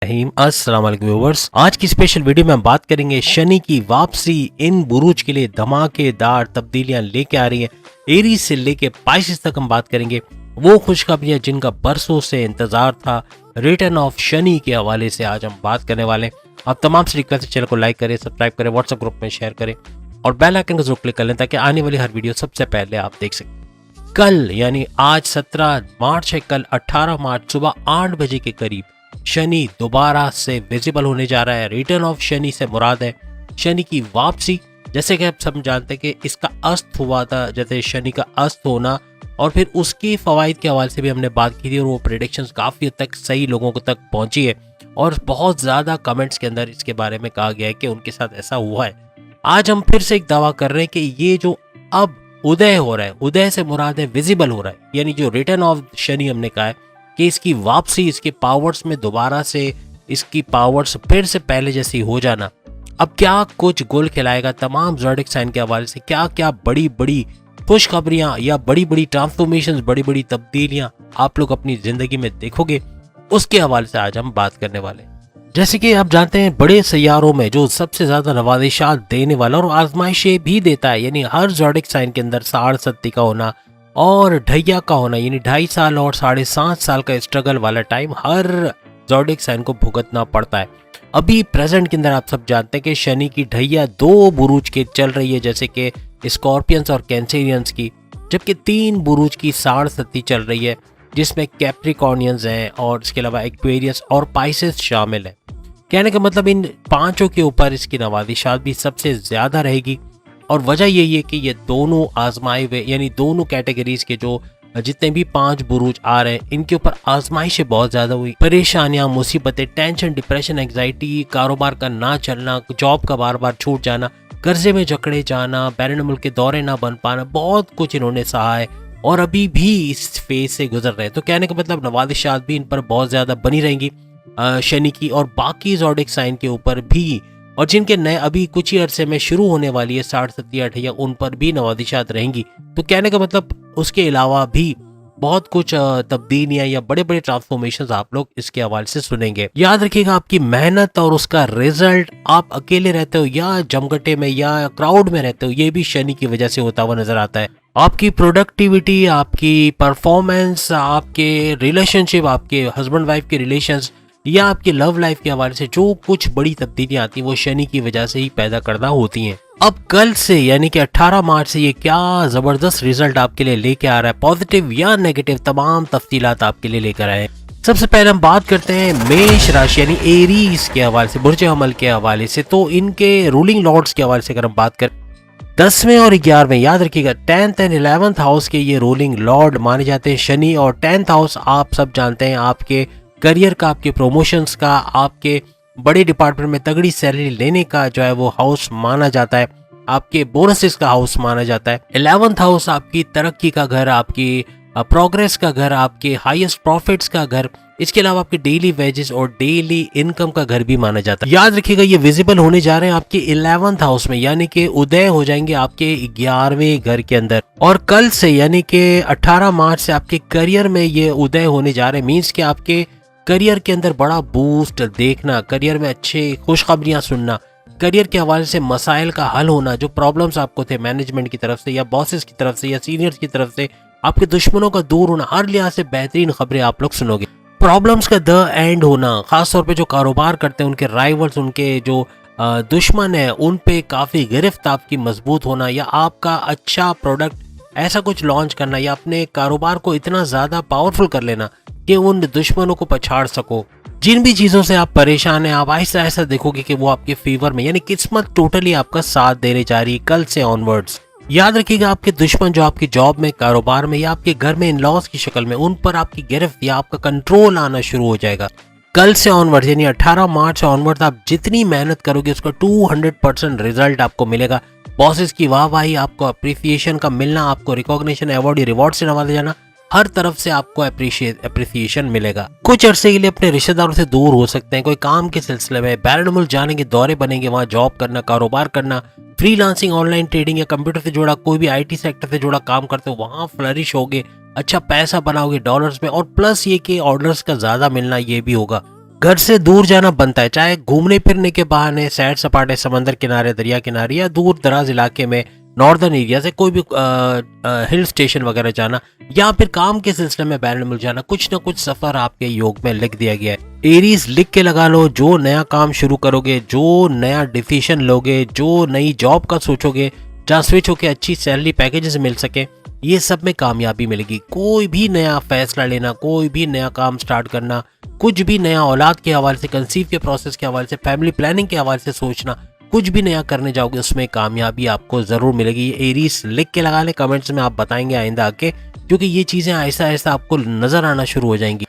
अस्सलाम वालेकुम व्यूअर्स। आज की स्पेशल वीडियो में हम बात करेंगे शनि की वापसी इन बुरूज के लिए धमाकेदार तब्दीलियां लेके आ रही है। एरीज से लेके पाइसेस तक हम बात करेंगे वो खुशखबरियां जिनका बरसों से इंतजार था। रिटर्न ऑफ शनि के हवाले से आज हम बात करने वाले हैं। आप तमाम से रिक्वेस्ट है चैनल को लाइक करें, सब्सक्राइब करें, व्हाट्सएप ग्रुप में शेयर करें और बेल आइकन को जरूर क्लिक कर लें ताकि आने वाली हर वीडियो सबसे पहले आप देख सकें। कल यानी आज 17 मार्च है, कल 18 मार्च सुबह 8 बजे के करीब शनि दोबारा से विजिबल होने जा रहा है। रिटर्न ऑफ शनि से मुराद है शनि की वापसी। जैसे कि आप सब जानते हैं कि इसका अस्त हुआ था, जैसे शनि का अस्त होना और फिर उसकी फवाइद के हवाले से भी हमने बात की थी और वो प्रेडिक्शंस काफ़ी हद तक सही लोगों को तक पहुंची है और बहुत ज़्यादा कमेंट्स के अंदर इसके बारे में कहा गया है कि उनके साथ ऐसा हुआ है। आज हम फिर से एक दावा कर रहे हैं कि ये जो अब उदय हो रहा है, उदय से मुराद है विजिबल हो रहा है, यानी जो रिटर्न ऑफ शनि हमने कहा है कि इसकी वापसी, इसके पावर्स में दोबारा से इसकी पावर्स फिर से पहले जैसी हो जाना। अब क्या कुछ गोल खिलाएगा तमाम ज़ोडिक साइन के हवाले से, क्या क्या बड़ी बड़ी खुशखबरियां या बड़ी बड़ी ट्रांसफॉर्मेशंस, बड़ी बड़ी तब्दीलियां आप लोग अपनी जिंदगी में देखोगे, उसके हवाले से आज हम बात करने वाले हैं। जैसे कि आप जानते हैं बड़े सैयारों में जो सबसे ज्यादा नवाजिशात देने वाला और आजमाइशें भी देता है, यानी हर ज़ोडिक साइन के अंदर 60 का होना और ढैया का होना, यानी 2.5 साल और 7.5 साल का स्ट्रगल वाला टाइम हर ज़ोडिक साइन को भुगतना पड़ता है। अभी प्रेजेंट के अंदर आप सब जानते हैं कि शनि की ढैया 2 बुरूज के चल रही है, जैसे कि स्कॉर्पियंस और कैंसेरियंस की, जबकि 3 बुरूज की 60 चल रही है जिसमें कैप्रिकॉर्नियंस हैं और इसके अलावा एक्वेरियस और पाइसेस शामिल है। कहने का मतलब इन पांचों के ऊपर इसकी नवाजिशात भी सबसे ज्यादा रहेगी और वजह यही है कि ये दोनों आजमाए हुए, यानी दोनों कैटेगरीज के जो जितने भी 5 बुरूज आ रहे हैं इनके ऊपर आजमाइशें बहुत ज्यादा हुई। परेशानियां, मुसीबतें, टेंशन, डिप्रेशन, एंग्जाइटी, कारोबार का ना चलना, जॉब का बार बार छूट जाना, कर्जे में जकड़े जाना, बैरून मुल्क के दौरे ना बन पाना, बहुत कुछ इन्होंने सहा है और अभी भी इस फेज से गुजर रहे हैं। तो कहने का मतलब नवाजिशात भी इन पर बहुत ज्यादा बनी रहेंगी शनि की और बाकी ज़ोडिक साइन के ऊपर भी, और जिनके नए अभी कुछ ही अरसे में शुरू होने वाली है 60 उन पर भी नवाजिशात रहेंगी। तो कहने का मतलब उसके अलावा भी बहुत कुछ तब्दीलियां या बड़े बड़े ट्रांसफॉर्मेशंस आप लोग इसके हवाले से सुनेंगे। याद रखिएगा आपकी मेहनत और उसका रिजल्ट, आप अकेले रहते हो या जमघटे में या क्राउड में रहते हो, ये भी शनि की वजह से होता हुआ नजर आता है। आपकी प्रोडक्टिविटी, आपकी परफॉर्मेंस, आपके रिलेशनशिप, आपके हस्बैंड वाइफ के रिलेशंस या आपकी लव लाइफ के हवाले से जो कुछ बड़ी तब्दीलियां आती हैं वो शनि की वजह से ही पैदा करना होती हैं। अब कल से यानी कि 18 मार्च से ये क्या जबरदस्त रिजल्ट आपके लिए लेके आ रहा है, पॉजिटिव या नेगेटिव, तमाम तफसीलात आपके लिए लेकर आए। सबसे पहले हम बात करते हैं मेष राशि यानी एरीज के हवाले से, बुर्ज हमल के हवाले से। तो इनके रूलिंग लॉर्ड्स के हवाले से अगर हम बात करें 10वें और 11वें, याद रखिएगा 10th एंड 11th हाउस के ये रूलिंग लॉर्ड माने जाते हैं शनि। और 10th हाउस आप सब जानते हैं आपके करियर का, आपके प्रमोशंस का, आपके बड़े डिपार्टमेंट में तगड़ी सैलरी लेने का जो है वो हाउस माना जाता है, आपके बोनसेस का हाउस माना जाता है। 11th हाउस आपकी तरक्की का घर, आपकी प्रोग्रेस का घर, आपके हाईएस्ट प्रॉफिट्स का घर, इसके अलावा आपके डेली वेजेस और डेली इनकम का घर भी माना जाता है। याद रखिएगा ये विजिबल होने जा रहे हैं आपके 11th हाउस में, यानी कि उदय हो जाएंगे आपके 11वें घर के अंदर। और कल से यानी कि 18 मार्च से आपके करियर में ये उदय होने जा रहे हैं। मीन्स कि आपके करियर के अंदर बड़ा बूस्ट देखना, करियर में अच्छे खुशखबरियां सुनना, करियर के हवाले से मसाइल का हल होना, जो प्रॉब्लम्स आपको थे मैनेजमेंट की तरफ से या बॉसेस की तरफ से या सीनियर्स की तरफ से, आपके दुश्मनों का दूर होना, हर लिहाज से बेहतरीन खबरें आप लोग सुनोगे। प्रॉब्लम्स का द एंड होना, खासतौर पे जो कारोबार करते हैं उनके राइवल्स, उनके जो दुश्मन है उन पे काफ़ी गिरफ्त आपकी मजबूत होना, या आपका अच्छा प्रोडक्ट ऐसा कुछ लॉन्च करना या अपने कारोबार को इतना ज़्यादा पावरफुल कर लेना कि उन दुश्मनों को पछाड़ सको। जिन भी चीज़ों से आप परेशान हैं आप ऐसा ऐसा देखोगे कि वो आपके फेवर में, यानी किस्मत टोटली आपका साथ देने जा रही है कल से ऑनवर्ड्स। याद रखिएगा आपके दुश्मन जो आपकी जॉब में, कारोबार में या आपके घर में इन लॉस की शक्ल में, उन पर आपकी गिरफ्त या आपका कंट्रोल आना शुरू हो जाएगा कल से ऑनवर्ड्स। यानी 18 मार्च से ऑनवर्ड्स आप जितनी मेहनत करोगे उसका 200% रिजल्ट आपको मिलेगा। बॉसेस की वाहवाही, आपको अप्रिसिएशन का मिलना, आपको रिकॉग्निशन, अवार्ड या रिवॉर्ड से नवाजा जाना, हर तरफ से आपको अप्रिसिएशन मिलेगा। कुछ अरसे के लिए अपने रिश्तेदारों से दूर हो सकते हैं, कोई काम के सिलसिले में बैरून मुल्क जाने के दौरे बनेंगे, वहाँ जॉब करना, कारोबार करना, फ्रीलांसिंग, ऑनलाइन ट्रेडिंग या कंप्यूटर से जुड़ा कोई भी आईटी सेक्टर से जुड़ा काम करते हो वहाँ फ्लरिश होगे, अच्छा पैसा बनाओगे डॉलर्स में, और प्लस ये कि ऑर्डर्स का ज़्यादा मिलना ये भी होगा। घर से दूर जाना बनता है, चाहे घूमने फिरने के बहाने सैर सपाटे समंदर किनारे, दरिया किनारे या दूर दराज इलाके में नॉर्दर्न एरिया से कोई भी हिल स्टेशन वगैरह जाना या फिर काम के सिलसिले में बैरन मुल्क जाना, कुछ ना कुछ सफर आपके योग में लिख दिया गया है। एरीज लिख के लगा लो, जो नया काम शुरू करोगे, जो नया डिसीजन लोगे, जो नई जॉब का सोचोगे जहाँ स्विच होके अच्छी सैलरी पैकेजेस मिल सके, ये सब में कामयाबी मिलेगी। कोई भी नया फैसला लेना, कोई भी नया काम स्टार्ट करना, कुछ भी नया औलाद के हवाले से, कंसीव के प्रोसेस के हवाले से, फैमिली प्लानिंग के हवाले से सोचना, कुछ भी नया करने जाओगे उसमें कामयाबी आपको जरूर मिलेगी। ये एरीज लिख के लगा ले, कमेंट्स में आप बताएंगे आइंदा आके, क्योंकि ये चीजें ऐसा ऐसा आपको नजर आना शुरू हो जाएंगी।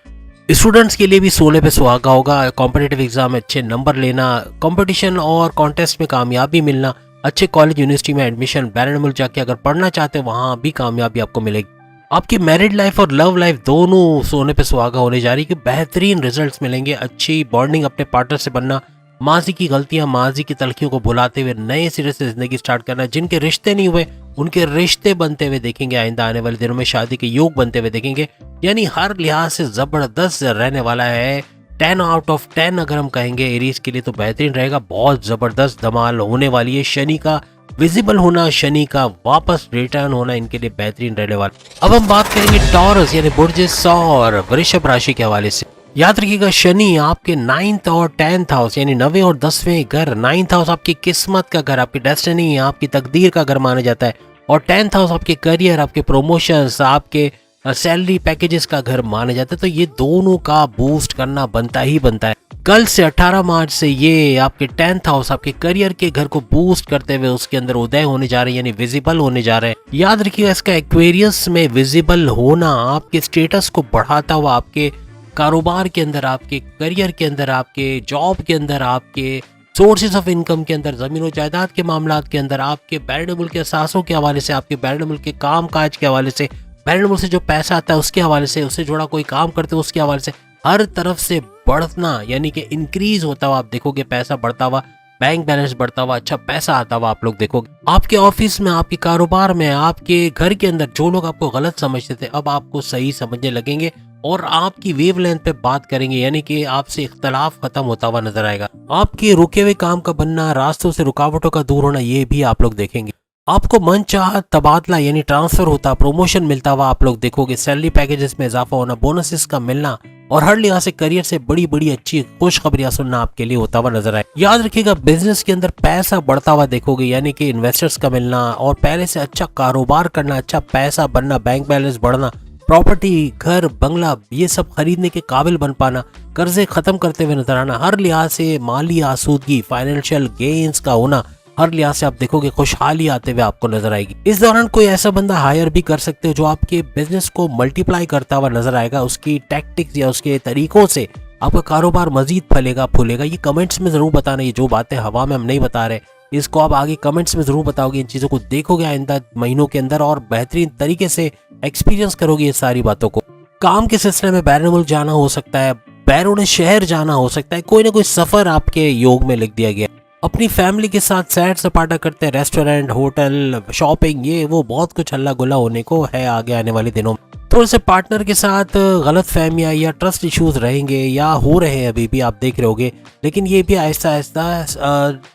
स्टूडेंट्स के लिए भी सोले पे सुहागा होगा। कॉम्पिटिटिव एग्जाम में अच्छे नंबर लेना, कंपटीशन और कॉन्टेस्ट में कामयाबी मिलना, अच्छे कॉलेज यूनिवर्सिटी में एडमिशन, बैरन मुल्क जाके अगर पढ़ना चाहते हो वहाँ भी कामयाबी आपको मिलेगी। आपकी मैरिड लाइफ और लव लाइफ दोनों सोने पे सुहागा होने जा रही है कि बेहतरीन रिजल्ट्स मिलेंगे। अच्छी बॉन्डिंग अपने पार्टनर से बनना, माजी की गलतियां, माजी की तलखियों को भुलाते हुए नए सिरे से जिंदगी स्टार्ट करना। जिनके रिश्ते नहीं हुए उनके रिश्ते बनते हुए देखेंगे, आइंदा आने वाले दिनों में शादी के योग बनते हुए देखेंगे। यानी हर लिहाज से जबरदस्त रहने वाला है। 10 आउट ऑफ 10 अगर हम कहेंगे एरीज के लिए तो बेहतरीन रहेगा। बहुत जबरदस्त धमाल होने वाली है। शनि का विजिबल होना, शनि का वापस रिटर्न होना इनके लिए बेहतरीन रहने वाला। अब हम बात करेंगे टॉरस यानी बुर्ज और वृषभ राशि के हवाले से। याद रखिएगा शनि आपके 9th और 10th हाउस यानी 9वें और 10वें घर, 9th हाउस आपकी किस्मत का घर, आपकी डेस्टिनी, आपकी तकदीर का घर माना जाता है, और 10th हाउस आपके करियर, आपके प्रमोशंस, आपके सैलरी पैकेजेस का घर माना जाता है। तो ये दोनों का बूस्ट करना बनता ही बनता है। कल से 18 मार्च से ये आपके 10th हाउस आपके करियर के घर को बूस्ट करते हुए उसके अंदर उदय होने जा रहे हैं, यानी विजिबल होने जा रहे हैं। याद रखिएगा इसका एक्वेरियस में विजिबल होना आपके स्टेटस को बढ़ाता हुआ आपके कारोबार के अंदर, आपके करियर के अंदर, आपके जॉब के अंदर, आपके सोर्सेज ऑफ इनकम के अंदर, जमीन और जायदाद के मामलात के अंदर, आपके बैरन मुल्क के असासों के हवाले से, आपके बैरन मुल्क के काम काज के हवाले से, बैरन मुल्क से जो पैसा आता है उसके हवाले से, उससे जुड़ा कोई काम करते हो उसके हवाले से, हर तरफ से बढ़ना यानी कि इंक्रीज होता हुआ आप देखोगे। पैसा बढ़ता हुआ, बैंक बैलेंस बढ़ता हुआ, अच्छा पैसा आता हुआ आप लोग देखोगे। आपके ऑफिस में, आपके कारोबार में, आपके घर के अंदर जो लोग आपको गलत समझते थे अब आपको सही समझने लगेंगे और आपकी वेवलेंथ पे बात करेंगे, यानी कि आपसे इख्तलाफ खत्म होता हुआ नजर आएगा। आपके रुके हुए काम का बनना, रास्तों से रुकावटों का दूर होना, ये भी आप लोग देखेंगे। आपको मन चाह तबादला यानी ट्रांसफर होता, प्रमोशन मिलता हुआ आप लोग देखोगे। सैलरी पैकेजेस में इजाफा होना, बोनसेस का मिलना और हर लिहाज से करियर से बड़ी बड़ी अच्छी खुशखबरियां सुनना आपके लिए होता हुआ नजर आए। याद रखिएगा बिजनेस के अंदर पैसा बढ़ता हुआ देखोगे, यानी कि इन्वेस्टर्स का मिलना और पहले से अच्छा कारोबार करना, अच्छा पैसा बनना, बैंक बैलेंस बढ़ना, प्रॉपर्टी, घर, बंगला, ये सब खरीदने के काबिल बन पाना, कर्जे खत्म करते हुए नजर आना, हर लिहाज से माली आसूदगी, फाइनेंशियल गेन्स का होना, हर लिहाज से आप देखोगे खुशहाली आते हुए आपको नजर आएगी। इस दौरान कोई ऐसा बंदा हायर भी कर सकते हो जो आपके बिजनेस को मल्टीप्लाई करता हुआ नजर आएगा। उसकी टैक्टिक्स या उसके तरीकों से आपका कारोबार मजीद फलेगा फूलेगा। ये कमेंट्स में जरूर बताना, ये जो बातें हवा में हम नहीं बता रहे इसको आप आगे कमेंट्स में जरूर बताओगे। इन चीजों को देखोगे आइंदा महीनों के अंदर और बेहतरीन तरीके से एक्सपीरियंस करोगे ये सारी बातों को। काम के सिलसिले में बैरन मुल्क जाना हो सकता है, बैरून शहर जाना हो सकता है, कोई ना कोई सफर आपके योग में लिख दिया गया। अपनी फैमिली के साथ सैर सपाटा करते हैं, रेस्टोरेंट, होटल, शॉपिंग, ये वो बहुत कुछ हल्ला गुल्ला होने को है आगे आने वाले दिनों में। थोड़े से पार्टनर के साथ गलत फहमियाँ या ट्रस्ट इश्यूज रहेंगे या हो रहे हैं अभी भी, आप देख रहे होगे, लेकिन ये भी आहिस्ता आहिस्ता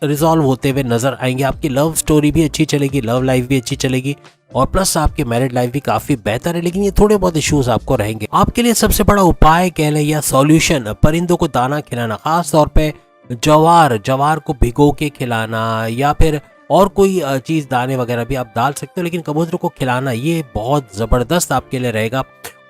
रिजॉल्व होते हुए नजर आएंगे। आपकी लव स्टोरी भी अच्छी चलेगी, लव लाइफ भी अच्छी चलेगी और प्लस आपकी मैरिड लाइफ भी काफी बेहतर है, लेकिन ये थोड़े बहुत इश्यूज आपको रहेंगे। आपके लिए सबसे बड़ा उपाय कह लें या सॉल्यूशन, परिंदों को दाना खिलाना, खास तौर पे जवार को भिगो के खिलाना या फिर और कोई चीज़ दाने वगैरह भी आप डाल सकते हो, लेकिन कबूतर को खिलाना ये बहुत ज़बरदस्त आपके लिए रहेगा।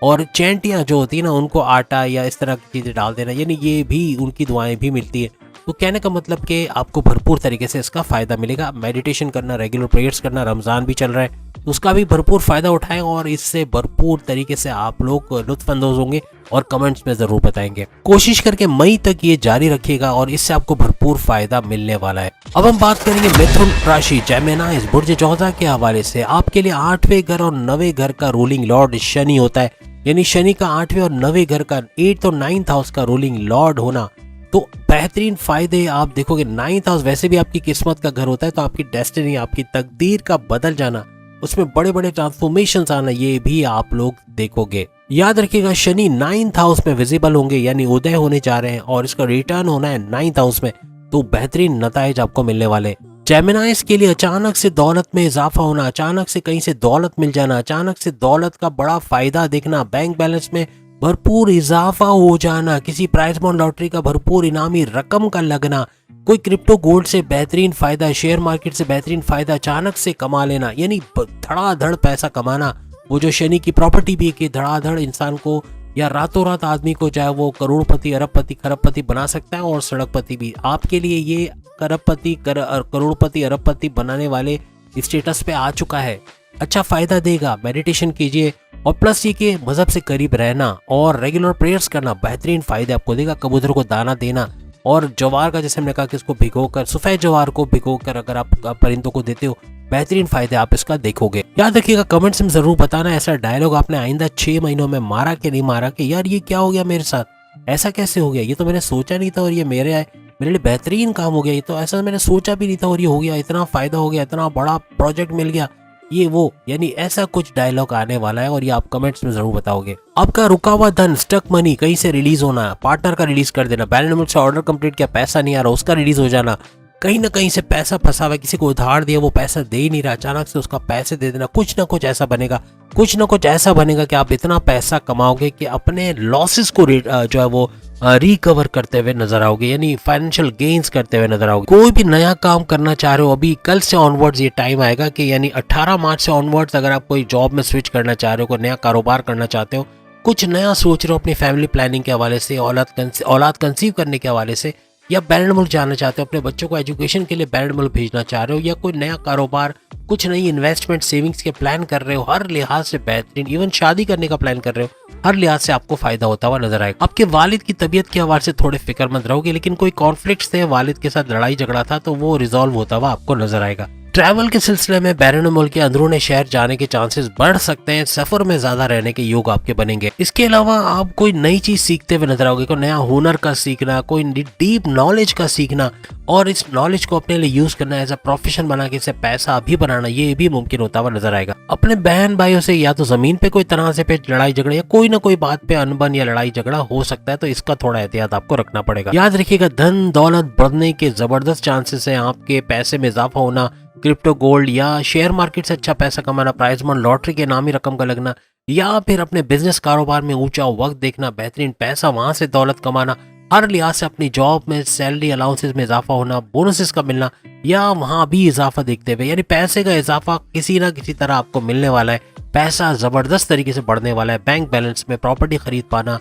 और चैंटियाँ जो होती है ना उनको आटा या इस तरह की चीज़ें डाल देना, यानी ये भी उनकी दुआएं भी मिलती है। तो कहने का मतलब कि आपको भरपूर तरीके से इसका फ़ायदा मिलेगा। मेडिटेशन करना, रेगुलर प्रेयर्स करना, रमज़ान भी चल रहा है उसका भी भरपूर फ़ायदा उठाएं और इससे भरपूर तरीके से आप लोग लुत्फ़अंदोज़ होंगे और कमेंट्स में ज़रूर बताएंगे। कोशिश करके मई तक ये जारी रखिएगा और इससे आपको भरपूर फ़ायदा मिलने वाला है। अब हम बात करेंगे मिथुन राशि, जेमिनाइज, बुर्ज जोहदा के हवाले से। आपके लिए 8वें घर और 9वें घर का रूलिंग लॉर्ड शनि होता है, यानी शनि का 8वें और 9वें घर का 8th और 9th हाउस का रूलिंग लॉर्ड होना, तो बेहतरीन फायदे आप देखोगे। 9th हाउस वैसे भी आपकी किस्मत का घर होता है, तो आपकी डेस्टिनी, आपकी तकदीर का बदल जाना उसमें बड़े बड़े ट्रांसफॉर्मेशंस आना, ये भी आप लोग देखोगे। याद रखिएगा शनि 9th हाउस में विजिबल होंगे, यानी उदय होने जा रहे हैं और इसका रिटर्न होना है 9th हाउस में, तो बेहतरीन नताइज आपको मिलने वाले। जेमिनाइज के लिए अचानक से दौलत में इजाफा होना, अचानक से कहीं से दौलत मिल जाना, अचानक से दौलत का बड़ा फायदा देखना, बैंक बैलेंस में भरपूर इजाफा हो जाना, किसी प्राइज बॉन्ड लॉटरी का भरपूर इनामी रकम का लगना, कोई क्रिप्टो गोल्ड से बेहतरीन फायदा, शेयर मार्केट से बेहतरीन फायदा अचानक से कमा लेना, यानी धड़ाधड़ पैसा कमाना। वो जो शनि की प्रॉपर्टी भी है कि धड़ाधड़ इंसान को या रातों रात आदमी को चाहे वो करोड़पति अरबपति खरबपति बना सकता है और सड़कपति भी। आपके लिए ये करोड़पति अरबपति बनाने वाले स्टेटस पे आ चुका है, अच्छा फायदा देगा। मेडिटेशन कीजिए और प्लस ये कि मजहब से करीब रहना और रेगुलर प्रेयर्स करना बेहतरीन फायदे आपको देगा। कबूतरों को दाना देना और जवार का, जैसे हमने कहा कि इसको भिगोकर, सफेद जवार को भिगोकर अगर आप परिंदों को देते हो, बेहतरीन फायदे आप इसका देखोगे। याद रखिएगा कमेंट्स में जरूर बताना ऐसा डायलॉग आपने आइंदा 6 महीनों में मारा कि नहीं मारा, कि यार ये क्या हो गया मेरे साथ, ऐसा कैसे हो गया, ये तो मैंने सोचा नहीं था और ये मेरे लिए बेहतरीन काम हो गया, ये तो ऐसा मैंने सोचा भी नहीं था और ये हो गया, इतना फायदा हो गया, इतना बड़ा प्रोजेक्ट मिल गया, ये वो, यानी ऐसा कुछ डायलॉग आने वाला है और ये आप कमेंट्स में जरूर बताओगे। आपका रुका हुआ धन, स्टक मनी कहीं से रिलीज होना, पार्टनर का रिलीज कर देना, बैलेंस से ऑर्डर कंप्लीट किया पैसा नहीं आ रहा उसका रिलीज हो जाना, कहीं ना कहीं से पैसा फंसा हुआ, किसी को उधार दिया वो पैसा दे ही नहीं रहा, अचानक से उसका पैसे दे देना, कुछ ना कुछ ऐसा बनेगा, कुछ ना कुछ ऐसा बनेगा कि आप इतना पैसा कमाओगे कि अपने लॉसेस को जो है वो रिकवर करते हुए नजर आओगे, यानी फाइनेंशियल गेन्स करते हुए नजर आओगे। कोई भी नया काम करना चाह रहे हो, अभी कल से ऑनवर्ड्स ये टाइम आएगा कि यानी 18 मार्च से ऑनवर्ड्स अगर आप कोई जॉब में स्विच करना चाह रहे हो, कोई नया कारोबार करना चाहते हो, कुछ नया सोच रहे हो अपनी फैमिली प्लानिंग के हवाले से, औलाद कंसीव करने के हवाले से, या बैरन मुल्क जाना चाहते हो, अपने बच्चों को एजुकेशन के लिए बैरन मुल्क भेजना चाह रहे हो, या कोई नया कारोबार, कुछ नई इन्वेस्टमेंट सेविंग्स के प्लान कर रहे हो, हर लिहाज से बेहतरीन, इवन शादी करने का प्लान कर रहे हो, हर लिहाज से आपको फायदा होता हुआ नजर आएगा। आपके वालिद की तबीयत के हवाले से थोड़े फिक्रमंद रहोगे, लेकिन कोई कॉन्फ्लिक्ट थे, वालिद के साथ लड़ाई झगड़ा था, तो वो रिजॉल्व होता हुआ आपको नजर आएगा। ट्रैवल के सिलसिले में बैरून मुल्क के अंदरूनी शहर जाने के चांसेस बढ़ सकते हैं, सफर में ज्यादा रहने के योग आपके बनेंगे। इसके अलावा आप कोई नई चीज सीखते हुए नजर आओगे, कोई नया हुनर का सीखना, कोई डीप नॉलेज का सीखना और इस नॉलेज को अपने लिए यूज करना, एज अ प्रोफेशन बना के इससे पैसा भी बनाना, ये भी मुमकिन होता हुआ नजर आएगा। अपने बहन भाइयों से या तो जमीन पे कोई तनाज़े पे लड़ाई झगड़ा या कोई ना कोई बात पे अनबन या लड़ाई झगड़ा हो सकता है, तो इसका थोड़ा एहतियात आपको रखना पड़ेगा। याद रखिएगा धन दौलत बढ़ने के जबरदस्त चांसेस है, आपके पैसे में इजाफा होना, क्रिप्टो गोल्ड या शेयर मार्केट से अच्छा पैसा कमाना, प्राइज मनी लॉटरी के नामी रकम का लगना, या फिर अपने बिजनेस कारोबार में ऊंचा वक्त देखना, बेहतरीन पैसा वहां से दौलत कमाना, हर लिहाज से अपनी जॉब में सैलरी अलाउंसेस में इजाफा होना, बोनसेस का मिलना, या वहां भी इजाफा देखते हुए, यानी पैसे का इजाफा किसी ना किसी तरह आपको मिलने वाला है, पैसा जबरदस्त तरीके से बढ़ने वाला है, बैंक बैलेंस में प्रॉपर्टी खरीद पाना,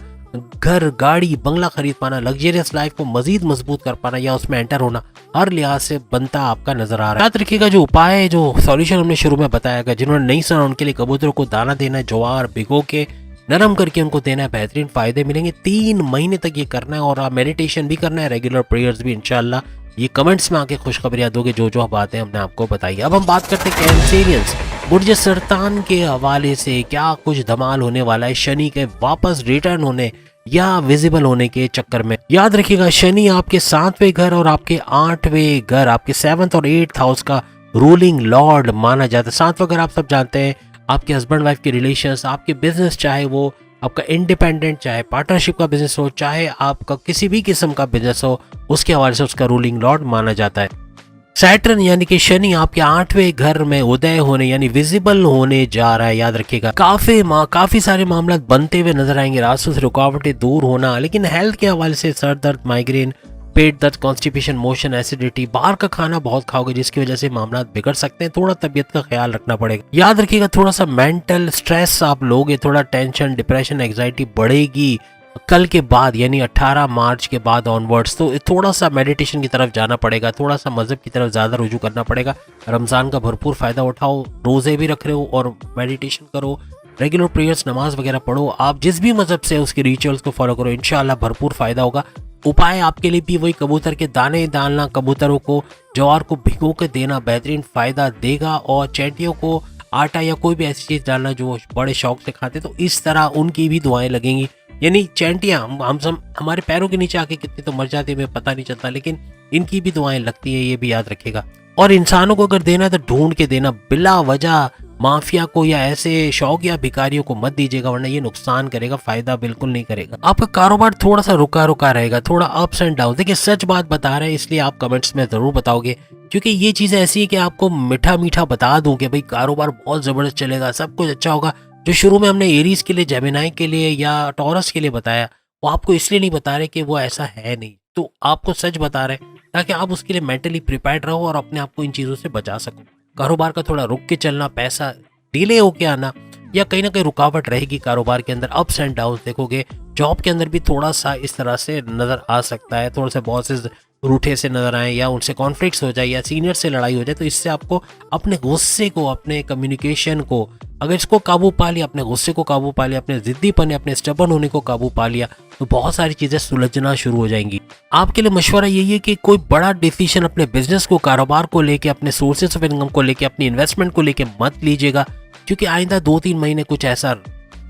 घर गाड़ी बंगला खरीद पाना, लग्जरियस लाइफ को मजीद मजबूत कर पाना या उसमें एंटर होना, हर लिहाज से बनता आपका नजर आ रहा है। याद रखिएगा जो उपाय, जो सॉल्यूशन हमने शुरू में बताया गया, जिन्होंने नहीं सुना उनके लिए कबूतरों को दाना देना है, ज्वार भिगो के नरम करके उनको देना है, बेहतरीन फायदे मिलेंगे। 3 महीने तक ये करना है और आप मेडिटेशन भी करना है, रेगुलर प्रेयर्स भी इंशाल्लाह। ये कमेंट्स में आके खुशखबरियां दोगे जो बातें हमने आपको बताई। अब हम बात करते हैं कैंसेरियंस, बुर्ज सरतान के हवाले से क्या कुछ धमाल होने वाला है शनि के वापस रिटर्न होने या विजिबल होने के चक्कर में। याद रखिएगा शनि आपके 7वें घर और आपके 8वें घर, आपके 7th और 8th हाउस का रूलिंग लॉर्ड माना जाता है। 7वां घर आप सब जानते हैं, आपके हस्बैंड वाइफ के रिलेशंस, आपके बिजनेस, चाहे वो आपका इंडिपेंडेंट, चाहे पार्टनरशिप का बिजनेस हो, चाहे आपका किसी भी किस्म का बिजनेस हो, उसके हवाले से उसका रूलिंग लॉर्ड माना जाता है। सैटर्न यानी कि शनि आपके 8वें घर में उदय होने यानी विजिबल होने जा रहा है। याद रखिएगा काफी सारे मामला बनते हुए नजर आएंगे, रास्तों से रुकावटें दूर होना, लेकिन हेल्थ के हवाले से सर दर्द, माइग्रेन, पेट दर्द, कॉन्स्टिपेशन, मोशन, एसिडिटी, बाहर का खाना बहुत खाओगे जिसकी वजह से मामला बिगड़ सकते हैं, थोड़ा तबीयत का ख्याल रखना पड़ेगा। याद रखिएगा थोड़ा सा मेंटल स्ट्रेस आप लोगे, थोड़ा टेंशन, डिप्रेशन, एंग्जाइटी बढ़ेगी कल के बाद यानी 18 मार्च के बाद ऑनवर्ड्स। तो थोड़ा सा मेडिटेशन की तरफ जाना पड़ेगा, थोड़ा सा मजहब की तरफ ज़्यादा रुजू करना पड़ेगा। रमज़ान का भरपूर फ़ायदा उठाओ, रोज़े भी रख रहे हो और मेडिटेशन करो, रेगुलर प्रेयर्स, नमाज वगैरह पढ़ो, आप जिस भी मजहब से उसके रिचुअल्स को फॉलो करो, इंशाल्लाह भरपूर फ़ायदा होगा। उपाय आपके लिए भी वही, कबूतर के दाने डालना, कबूतरों को ज्वार को भिगो के देना बेहतरीन फ़ायदा देगा, और चैंटियों को आटा या कोई भी ऐसी चीज़ डालना जो बड़े शौक से खाते, तो इस तरह उनकी भी दुआएं लगेंगी। यानी चैंटियाँ हमारे पैरों के नीचे आके कितने तो मर जाते हैं, हमें पता नहीं चलता, लेकिन इनकी भी दुआएं लगती है, ये भी याद रखेगा। और इंसानों को अगर देना है तो ढूंढ के देना, बिला वजह माफिया को या ऐसे शौकिया भिखारियों को मत दीजिएगा, वरना ये नुकसान करेगा, फायदा बिल्कुल नहीं करेगा। आपका कारोबार थोड़ा सा रुका रुका रहेगा, थोड़ा अप्स एंड डाउन। देखिए सच बात बता रहे हैं, इसलिए आप कमेंट्स में जरूर बताओगे, क्योंकि ये चीज़ ऐसी है कि आपको मीठा मीठा बता दूं कि भाई कारोबार बहुत ज़बरदस्त चलेगा, सब कुछ अच्छा होगा। जो शुरू में हमने एरीज के लिए, जेमिनाई के लिए या टॉरस के लिए बताया, वो आपको इसलिए नहीं बता रहे कि वो ऐसा है नहीं, तो आपको सच बता रहे ताकि आप उसके लिए मेंटली प्रिपेयर्ड रहो और अपने आप को इन चीज़ों से बचा सको। कारोबार का थोड़ा रुक के चलना, पैसा डिले होके आना या कहीं ना कहीं रुकावट रहेगी कारोबार के अंदर, अप्स एंड डाउन देखोगे। जॉब के अंदर भी थोड़ा सा इस तरह से नज़र आ सकता है, थोड़े से बॉसेस रूठे से नजर आए या उनसे कॉन्फ्लिक्ट्स हो जाए या सीनियर से लड़ाई हो जाए, तो इससे आपको अपने गुस्से को, अपने कम्युनिकेशन को, अगर इसको काबू पा लिया, अपने गुस्से को काबू पा लिया, अपने जिद्दीपन, अपने स्टबर्न होने को काबू पा लिया, तो बहुत सारी चीजें सुलझना शुरू हो जाएंगी। आपके लिए मशवरा यही है कि कोई बड़ा डिसीजन अपने बिजनेस को, कारोबार को लेके, अपने सोर्सेस ऑफ इनकम को लेके, अपनी इन्वेस्टमेंट को लेके मत लीजिएगा, क्योंकि आइंदा 2-3 महीने कुछ ऐसा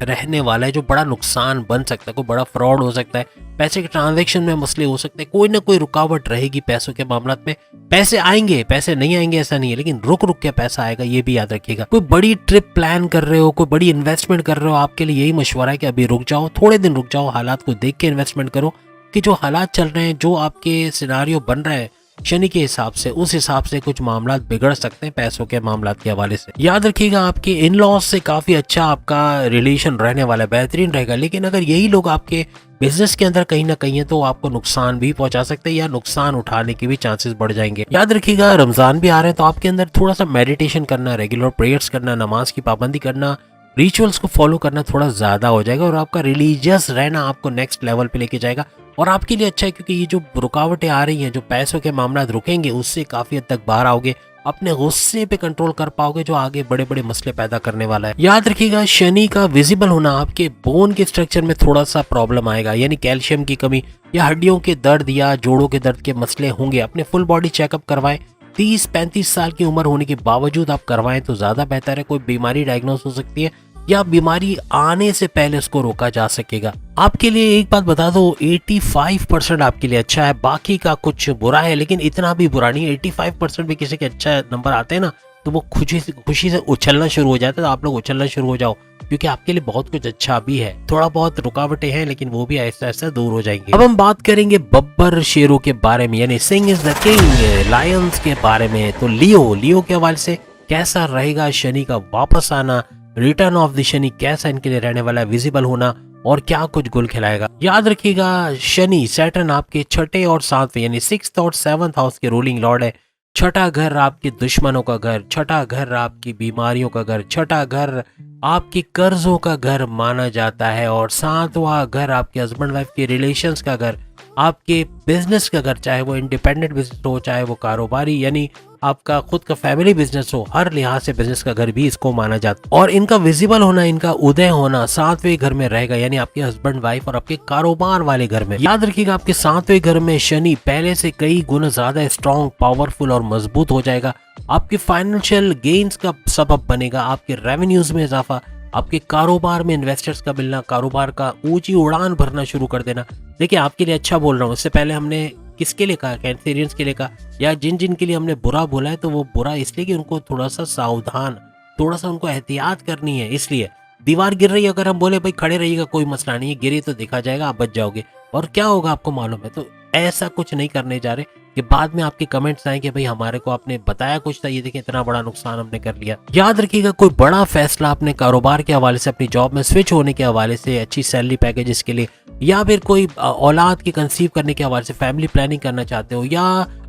रहने वाला है जो बड़ा नुकसान बन सकता है। कोई बड़ा फ्रॉड हो सकता है, पैसे के ट्रांजैक्शन में मसले हो सकते हैं, कोई ना कोई रुकावट रहेगी पैसों के मामला में। पैसे आएंगे, पैसे नहीं आएंगे ऐसा नहीं है, लेकिन रुक रुक के पैसा आएगा, ये भी याद रखिएगा। कोई बड़ी ट्रिप प्लान कर रहे हो, कोई बड़ी इन्वेस्टमेंट कर रहे हो, आपके लिए यही मशवरा है कि अभी रुक जाओ, थोड़े दिन रुक जाओ, हालात को देख के इन्वेस्टमेंट करो कि जो हालात चल रहे हैं, जो आपके सिनारियो बन रहे हैं शनि के हिसाब से, उस हिसाब से कुछ मामला बिगड़ सकते हैं पैसों के मामला के हवाले से। याद रखिएगा आपके इन लॉज से काफी अच्छा आपका रिलेशन रहने वाला है, बेहतरीन रहेगा। लेकिन अगर यही लोग आपके बिजनेस के अंदर कहीं ना कहीं है तो आपको नुकसान भी पहुंचा सकते हैं या नुकसान उठाने के भी चांसेस बढ़ जाएंगे। याद रखिएगा रमजान भी आ रहे हैं, तो आपके अंदर थोड़ा सा मेडिटेशन करना, रेगुलर प्रेयर्स करना, नमाज की पाबंदी करना, रिचुअल्स को फॉलो करना थोड़ा ज्यादा हो जाएगा और आपका रिलीजियस रहना आपको नेक्स्ट लेवल पे लेके जाएगा। और आपके लिए अच्छा है, क्योंकि ये जो रुकावटें आ रही हैं, जो पैसों के मामला रुकेंगे, उससे काफी हद तक बाहर आओगे, अपने गुस्से पे कंट्रोल कर पाओगे, जो आगे बड़े बड़े मसले पैदा करने वाला है। याद रखिएगा शनि का विजिबल होना आपके बोन के स्ट्रक्चर में थोड़ा सा प्रॉब्लम आएगा, यानी कैल्शियम की कमी या हड्डियों के दर्द या जोड़ों के दर्द के मसले होंगे। अपने फुल बॉडी चेकअप करवाएं। 30-35 साल की उम्र होने के बावजूद आप करवाएं तो ज्यादा बेहतर है। कोई बीमारी डायग्नोस हो सकती है या बीमारी आने से पहले उसको रोका जा सकेगा। आपके लिए एक बात बता दो, 85% आपके लिए अच्छा है, बाकी का कुछ बुरा है, लेकिन इतना भी बुरा नहीं है। 85% भी किसी के अच्छा नंबर आते हैं ना, तो वो खुशी से उछलना शुरू हो जाता है। तो आप लोग उछलना शुरू हो जाओ, क्योंकि आपके लिए बहुत कुछ अच्छा भी है। थोड़ा बहुत रुकावटें हैं, लेकिन वो भी ऐसा ऐसा दूर हो जाएंगे। अब हम बात करेंगे बब्बर शेरों के बारे में, यानी Singh is the king, Lions के बारे में। तो लियो के हवाले से कैसा रहेगा शनि का वापस आना, रिटर्न ऑफ द शनि कैसा इनके लिए रहने वाला है, विजिबल होना और क्या कुछ गुल खिलाएगा। याद रखिएगा शनि सैटर्न आपके छठे और सातवें यानी 6th और 7th हाउस के रूलिंग लॉर्ड है। छठा घर आपके दुश्मनों का घर, छठा घर आपकी बीमारियों का घर, छठा घर आपके कर्जों का घर माना जाता है, और 7वां घर आपके हस्बैंड वाइफ के रिलेशंस का घर, आपके बिजनेस का घर, चाहे वो इंडिपेंडेंट बिजनेस हो, चाहे वो कारोबारी यानी आपका खुद का फैमिली बिजनेस हो, हर लिहाज से बिजनेस का घर भी इसको माना जाता है। और इनका विजिबल होना, इनका उदय होना 7वें घर में रहेगा, यानी आपके हस्बैंड वाइफ और आपके कारोबार वाले घर में। याद रखिएगा आपके 7वें घर में शनि पहले से कई गुना ज्यादा स्ट्रॉन्ग, पावरफुल और मजबूत हो जाएगा। आपके फाइनेंशियल गेन्स का सबब बनेगा, आपके रेवेन्यूज में इजाफा, आपके कारोबार में इन्वेस्टर्स का मिलना, कारोबार का ऊंची उड़ान भरना शुरू कर देना। देखिए आपके लिए अच्छा बोल रहा हूँ, इससे पहले हमने किसके लिए कहा, कैंसेरियंस के लिए कहा, या जिन जिन के लिए हमने बुरा बोला है तो वो बुरा इसलिए कि उनको थोड़ा सा सावधान, थोड़ा सा उनको एहतियात करनी है। इसलिए दीवार गिर रही है, अगर हम बोले भाई खड़े रहिएगा कोई मसला नहीं है, गिरी तो देखा जाएगा, आप बच जाओगे, और क्या होगा आपको मालूम है। तो ऐसा कुछ नहीं करने जा रहे कि बाद में आपके कमेंट्स आए कि भाई हमारे को आपने बताया कुछ था, ये देखिए इतना बड़ा नुकसान हमने कर लिया। याद रखिएगा कोई बड़ा फैसला अपने कारोबार के हवाले से, अपनी जॉब में स्विच होने के हवाले से, अच्छी सैलरी पैकेजेस के लिए, या फिर कोई औलाद के कंसीव करने के हवाले से फैमिली प्लानिंग करना चाहते हो, या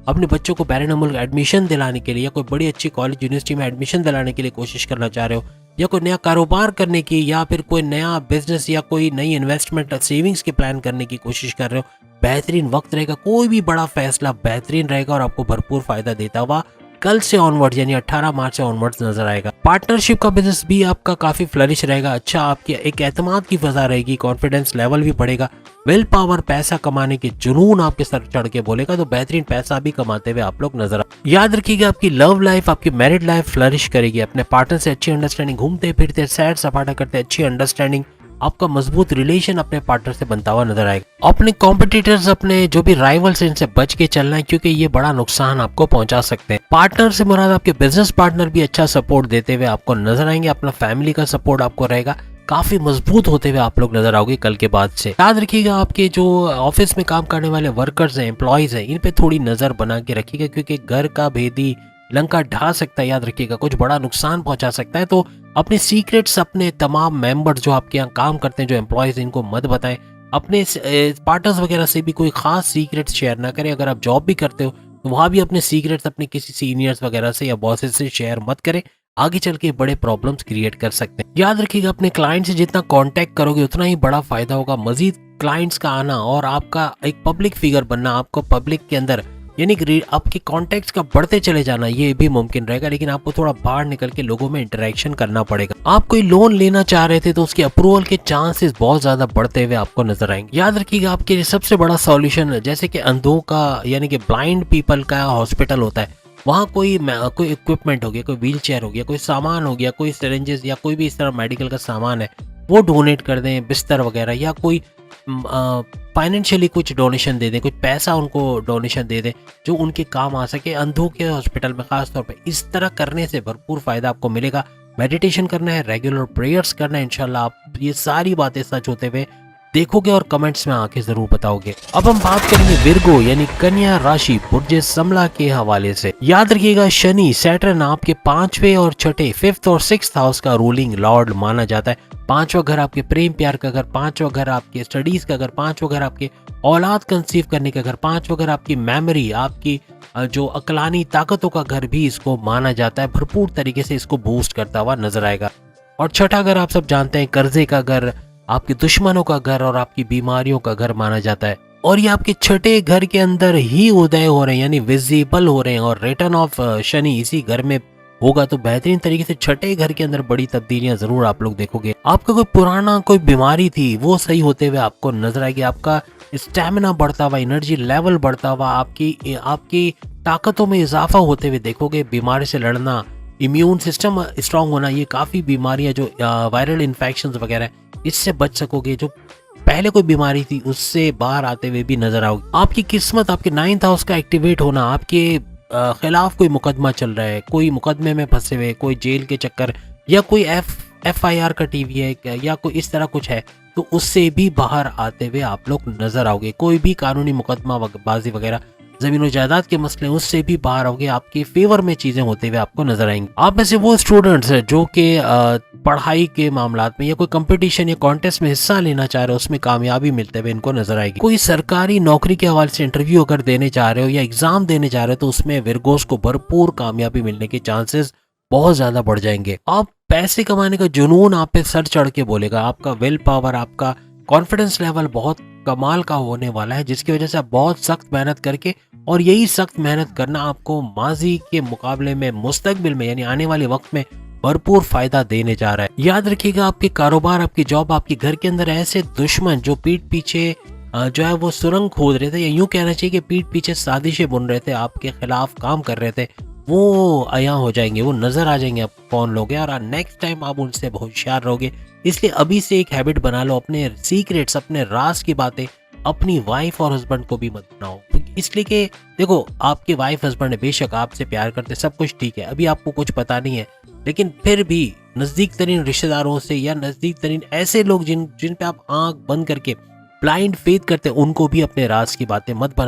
अपने बच्चों को बैरून मुल्क एडमिशन दिलाने के लिए, या कोई बड़ी अच्छी कॉलेज यूनिवर्सिटी में एडमिशन दिलाने के लिए कोशिश करना चाह रहे हो, या कोई नया कारोबार करने की, या फिर कोई नया बिजनेस या कोई नई इन्वेस्टमेंट सेविंग्स के प्लान करने की कोशिश कर रहे हो, बेहतरीन वक्त रहेगा। कोई भी बड़ा फैसला बेहतरीन रहेगा और आपको भरपूर फायदा देता हुआ कल से ऑनवर्ड्स यानी 18 मार्च से ऑनवर्ड्स नजर आएगा। पार्टनरशिप का बिजनेस भी आपका काफी फ्लरिश रहेगा, अच्छा आपकी एक एतमाद की फजा रहेगी, कॉन्फिडेंस लेवल भी बढ़ेगा, विल पावर, पैसा कमाने की जुनून आपके सर चढ़ के बोलेगा, तो बेहतरीन पैसा भी कमाते हुए आप लोग नजर आए। याद रखिएगा आपकी लव लाइफ, आपकी मैरिड लाइफ फ्लरिश करेगी, अपने पार्टनर से अच्छी अंडरस्टैंडिंग, घूमते फिरते सैर सपाटा करते अच्छी अंडरस्टैंडिंग, आपका मजबूत रिलेशन अपने पार्टनर से बनता हुआ नजर आएगा। अपने कॉम्पिटिटर्स, अपने जो भी राइवल्स हैं, इनसे बच के चलना है क्योंकि ये बड़ा नुकसान आपको पहुंचा सकते हैं। पार्टनर से मुराद आपके बिजनेस पार्टनर भी अच्छा सपोर्ट देते हुए आपको नजर आएंगे। अपना फैमिली का सपोर्ट आपको रहेगा, काफी मजबूत होते हुए आप लोग नजर आओगे कल के बाद से। याद रखिएगा आपके जो ऑफिस में काम करने वाले वर्कर्स हैं, एम्प्लॉयज हैं, इन पे थोड़ी नजर बना के रखिएगा क्योंकि घर का भेदी लंका ढा सकता है। याद रखिएगा कुछ बड़ा नुकसान पहुंचा सकता है। तो अपने सीक्रेट्स अपने तमाम मेंबर्स जो आपके यहाँ काम करते हैं, जो एम्प्लॉयज, इनको मत बताएं। अपने पार्टनर्स वगैरह से भी कोई खास सीक्रेट्स शेयर ना करें। अगर आप जॉब भी करते हो तो वहां भी अपने सीक्रेट्स अपने किसी सीनियर्स वगैरह से या बॉसेस से शेयर मत करें, आगे चल के बड़े प्रॉब्लम्स क्रिएट कर सकते हैं। याद रखिएगा अपने क्लाइंट से जितना कांटेक्ट करोगे उतना ही बड़ा फायदा होगा। मजीद क्लाइंट्स का आना और आपका एक पब्लिक फिगर बनना, आपको पब्लिक के अंदर यानी आपके कॉन्टेक्ट्स का बढ़ते चले जाना, ये भी मुमकिन रहेगा। लेकिन आपको थोड़ा बाहर निकल के लोगों में इंटरेक्शन करना पड़ेगा। आप कोई लोन लेना चाह रहे थे तो उसके अप्रूवल के चांसेस बहुत ज्यादा बढ़ते हुए आपको नजर आएंगे। याद रखिएगा आपके लिए सबसे बड़ा सॉल्यूशन, जैसे कि अंधों का यानी कि ब्लाइंड पीपल का हॉस्पिटल होता है, वहाँ कोई इक्विपमेंट हो गया, कोई व्हील चेयर हो गया, कोई सामान हो गया, कोई सिरिंजेस या कोई भी इस तरह मेडिकल का सामान है, वो डोनेट कर दें, बिस्तर वगैरह, या कोई फाइनेंशियली कुछ डोनेशन दे दें, कुछ पैसा उनको डोनेशन दे दें जो उनके काम आ सके अंधों के हॉस्पिटल में खास तौर पे। इस तरह करने से भरपूर फायदा आपको मिलेगा। मेडिटेशन करना है, रेगुलर प्रेयर्स करना है, इंशाल्लाह आप ये सारी बातें सच होते हुए देखोगे और कमेंट्स में आके जरूर बताओगे। अब हम बात करेंगे विर्गो यानी कन्या राशि बुर्ज समला के हवाले से। याद रखिएगा शनि सैटर्न आपके 5वें और 6ठे 5th और 6th हाउस का रूलिंग लॉर्ड माना जाता है। 5वां घर आपके प्रेम प्यार का घर, 5वां घर आपके स्टडीज का घर, 5वां घर आपके औलाद कंसीव करने का घर, 5वां घर आपकी मेमोरी, आपकी जो अकलानी ताकतों का घर भी इसको माना जाता है। भरपूर तरीके से इसको बूस्ट करता हुआ नजर आएगा। और 6ठा घर आप सब जानते हैं कर्जे का घर, आपके दुश्मनों का घर और आपकी बीमारियों का घर माना जाता है। और ये आपके 6ठे घर के अंदर ही उदय हो रहे हैं यानी विजिबल हो रहे हैं, और रिटर्न ऑफ शनि इसी घर में होगा तो बेहतरीन तरीके से 6ठे घर के अंदर बड़ी तब्दीलियां जरूर आप लोग देखोगे। आपका कोई पुराना कोई बीमारी थी वो सही होते हुए आपको नजर आएगी। आपका स्टेमिना बढ़ता हुआ, एनर्जी लेवल बढ़ता हुआ, आपकी ताकतों में इजाफा होते हुए देखोगे। बीमारी से लड़ना, इम्यून सिस्टम स्ट्रांग होना, ये काफी बीमारियां जो वायरल इन्फेक्शंस वगैरह, इससे बच सकोगे। जो पहले कोई बीमारी थी उससे बाहर आते हुए भी नजर आओगे। आपकी किस्मत, आपके 9th हाउस का एक्टिवेट होना, आपके खिलाफ कोई मुकदमा चल रहा है, कोई मुकदमे में फंसे हुए, कोई जेल के चक्कर, या कोई FIR का टीवी है या कोई इस तरह कुछ है, तो उससे भी बाहर आते हुए आप लोग नजर आओगे। कोई भी कानूनी मुकदमा बाजी वगैरह, जमीन और जायदाद के मसले, उससे भी बाहर आओगे। आपके फेवर में चीजें होते हुए आपको नजर आएंगी। आप में से वो स्टूडेंट्स हैं जो कि पढ़ाई के मामलात में या कोई कंपटीशन या कॉन्टेस्ट में हिस्सा लेना चाह रहे हो, उसमें कामयाबी मिलते हुए इनको नजर आएगी। कोई सरकारी नौकरी के हवाले से इंटरव्यू अगर देने जा रहे हो या एग्जाम देने जा रहे हो तो उसमें विर्गोस को भरपूर कामयाबी मिलने के चांसेस बहुत ज्यादा बढ़ जाएंगे। आप पैसे कमाने का जुनून आप पे सर चढ़ के बोलेगा। आपका विल पावर, आपका कॉन्फिडेंस लेवल बहुत कमाल का होने वाला है, जिसकी वजह से आप बहुत सख्त मेहनत करके, और यही सख्त मेहनत करना आपको माजी के मुकाबले में मुस्तकबिल में यानी आने वाले वक्त में भरपूर फायदा देने जा रहा है। याद रखिएगा आपके कारोबार, आपकी जॉब, आपके घर के अंदर ऐसे दुश्मन जो पीठ पीछे जो है वो सुरंग खोद रहे थे, या यूं कहना चाहिए कि पीठ पीछे साजिशें बुन रहे थे, आपके खिलाफ काम कर रहे थे, वो अया हो जाएंगे, वो नजर आ जाएंगे आप कौन लोग हैं, और नेक्स्ट टाइम आप उनसे बहुत होशियार रहोगे। इसलिए अभी से एक हैबिट बना लो, अपने सीक्रेट्स, अपने राज की बातें अपनी वाइफ और हस्बैंड को भी मत बनाओ। इसलिए कि देखो, आपके वाइफ हस्बैंड है, बेशक आपसे प्यार करते, सब कुछ ठीक है, अभी आपको कुछ पता नहीं है, लेकिन फिर भी नजदीक तरीन रिश्तेदारों से या नजदीक तरीन ऐसे लोग जिन पे आप आंख बंद करके ब्लाइंड फेथ करते, उनको भी अपने राज की बातें मत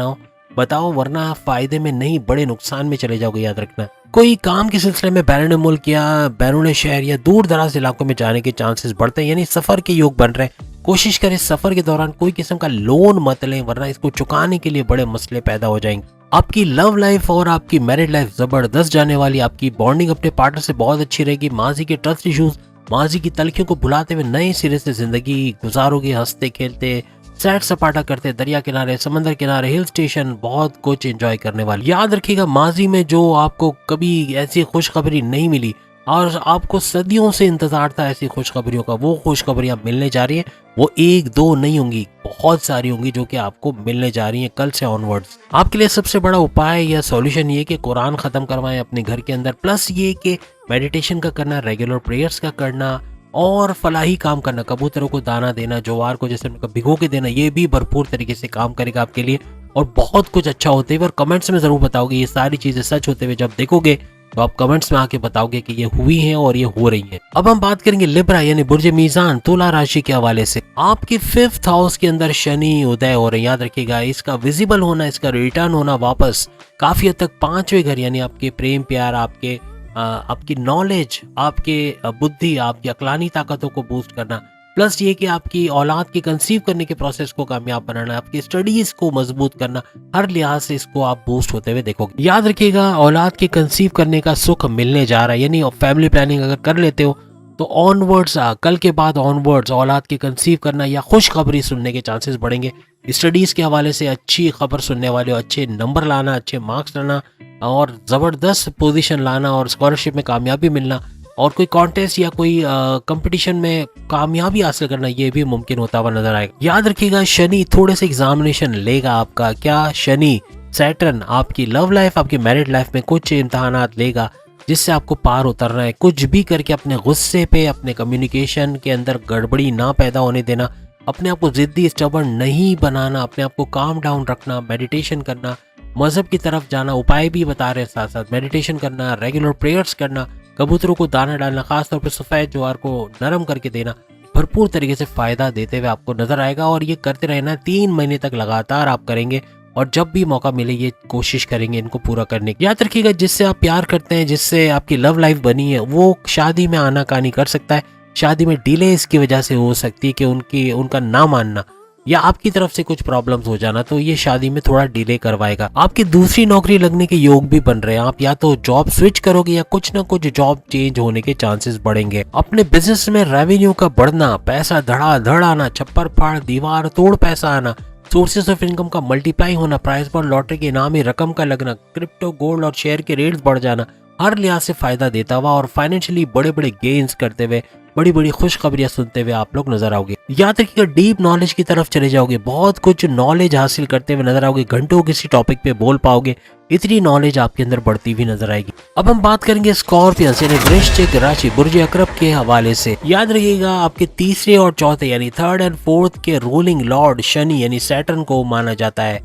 बताओ, वरना फायदे में नहीं बड़े नुकसान में चले जाओगे। याद रखना, कोई काम के सिलसिले में बैरून मुल्क या बैरून शहर या दूर दराज इलाकों में जाने के चांसेस बढ़ते हैं, यानी सफर के योग बन रहे हैं। कोशिश करें सफर के दौरान कोई किस्म का लोन मत लें, वरना इसको चुकाने के लिए बड़े मसले पैदा हो जाएंगे। आपकी लव लाइफ और आपकी मैरिड लाइफ जबरदस्त जाने वाली, आपकी बॉन्डिंग अपने पार्टनर से बहुत अच्छी रहेगी। माजी के ट्रस्ट इश्यूज, माजी की तलखियों को भुलाते हुए नए सिरे से जिंदगी गुजारोगे, हंसते खेलते, सैर सपाटा करते, दरिया किनारे, समंदर किनारे, हिल स्टेशन, बहुत कुछ एंजॉय करने वाले। याद रखिएगा, माजी में जो आपको कभी ऐसी खुशखबरी नहीं मिली और आपको सदियों से इंतजार था ऐसी खुशखबरियों का, वो खुशखबरियां मिलने जा रही हैं। वो 1-2 नहीं होंगी, बहुत सारी होंगी जो कि आपको मिलने जा रही हैं कल से ऑनवर्ड्स। आपके लिए सबसे बड़ा उपाय या सॉल्यूशन ये कि कुरान खत्म करवाएं अपने घर के अंदर, प्लस ये कि मेडिटेशन का करना, रेगुलर प्रेयर्स का करना, और फलाही काम करना, कबूतरों को दाना देना, ज्वार को जैसे भिगो के देना, ये भी भरपूर तरीके से काम करेगा आपके लिए और बहुत कुछ अच्छा होते हुए। और कमेंट्स में जरूर बताओगे ये सारी चीजें सच होते हुए। जब देखोगे तो आप कमेंट्स में आके बताओगे कि ये हुई हैं और ये हो रही हैं। अब हम बात करेंगे लिब्रा यानी बुर्ज मीजान तुला राशि के हवाले से। आपके 5th हाउस के अंदर शनि उदय हो रहे हैं। याद रखिएगा इसका विजिबल होना, इसका रिटर्न होना वापस काफी हद तक 5वें घर यानी आपके प्रेम प्यार, आपकी नॉलेज, आपके बुद्धि, आपकी अक्लानी ताकतों को बूस्ट करना, प्लस ये कि आपकी औलाद के कंसीव करने के प्रोसेस को कामयाब बनाना, आपकी स्टडीज को मजबूत करना, हर लिहाज से इसको आप बूस्ट होते हुए देखोगे। याद रखिएगा औलाद के कंसीव करने का सुख मिलने जा रहा है, यानी फैमिली प्लानिंग अगर कर लेते हो तो ऑनवर्ड्स, कल के बाद ऑनवर्ड्स औलाद के कंसीव करना या खुशखबरी सुनने के चांसेस बढ़ेंगे। स्टडीज के हवाले से अच्छी खबर सुनने वाले हो, अच्छे नंबर लाना, अच्छे मार्क्स लाना और जबरदस्त पोजीशन लाना और स्कॉलरशिप में कामयाबी मिलना और कोई कॉन्टेस्ट या कोई कंपटीशन में कामयाबी हासिल करना, ये भी मुमकिन होता हुआ नजर आएगा। याद रखिएगा शनि थोड़े से एग्जामिनेशन लेगा आपका। क्या शनि सैटर्न आपकी लव लाइफ, आपकी मैरिड लाइफ में कुछ इम्तहानात लेगा जिससे आपको पार उतरना है। कुछ भी करके अपने गुस्से पे, अपने कम्युनिकेशन के अंदर गड़बड़ी ना पैदा होने देना, अपने आप को जिद्दी स्टबर्न नहीं बनाना, अपने आप को काम डाउन रखना, मेडिटेशन करना, मजहब की तरफ जाना, उपाय भी बता रहे हैं साथ साथ, मेडिटेशन करना, रेगुलर प्रेयर्स करना, कबूतरों को दाना डालना, खासतौर पर सफ़ेद ज्वार को नरम करके देना, भरपूर तरीके से फायदा देते हुए आपको नजर आएगा। और ये करते रहना 3 महीने तक लगातार आप करेंगे और जब भी मौका मिले ये कोशिश करेंगे इनको पूरा करने की। याद रखिएगा जिससे आप प्यार करते हैं, जिससे आपकी लव लाइफ बनी है, वो शादी में आनाकानी कर सकता है। शादी में डिले इसकी वजह से हो सकती है कि उनका ना मानना या आपकी तरफ से कुछ प्रॉब्लम्स हो जाना, तो ये शादी में थोड़ा डिले करवाएगा। आपकी दूसरी नौकरी लगने के योग भी बन रहे हैं। आप या तो जॉब स्विच करोगे या कुछ ना कुछ जॉब चेंज होने के चांसेस बढ़ेंगे। अपने बिजनेस में रेवेन्यू का बढ़ना, पैसा धड़ाधड़ आना, छप्पर फाड़ दीवार तोड़ पैसा आना, सोर्सेस ऑफ इनकम का मल्टीप्लाई होना, प्राइस पर लॉटरी के इनामी रकम का लगना, क्रिप्टो गोल्ड और शेयर के रेट्स बढ़ जाना, हर लिहाज से फायदा देता हुआ और फाइनेंशियली बड़े बड़े गेन्स करते हुए, बड़ी बड़ी खुशखबरियां सुनते हुए आप लोग नजर आओगे। याद रखिएगा डीप नॉलेज की तरफ चले जाओगे, बहुत कुछ नॉलेज हासिल करते हुए नजर आओगे, घंटों किसी टॉपिक पे बोल पाओगे, इतनी नॉलेज आपके अंदर बढ़ती हुई नजर आएगी। अब हम बात करेंगे स्कॉर्पियंस यानी वृश्चिक राशि बुर्ज अकरब के हवाले से। याद रखिएगा आपके तीसरे और चौथे यानी 3rd और 4th के रूलिंग लॉर्ड शनि यानी सैटर्न को माना जाता है।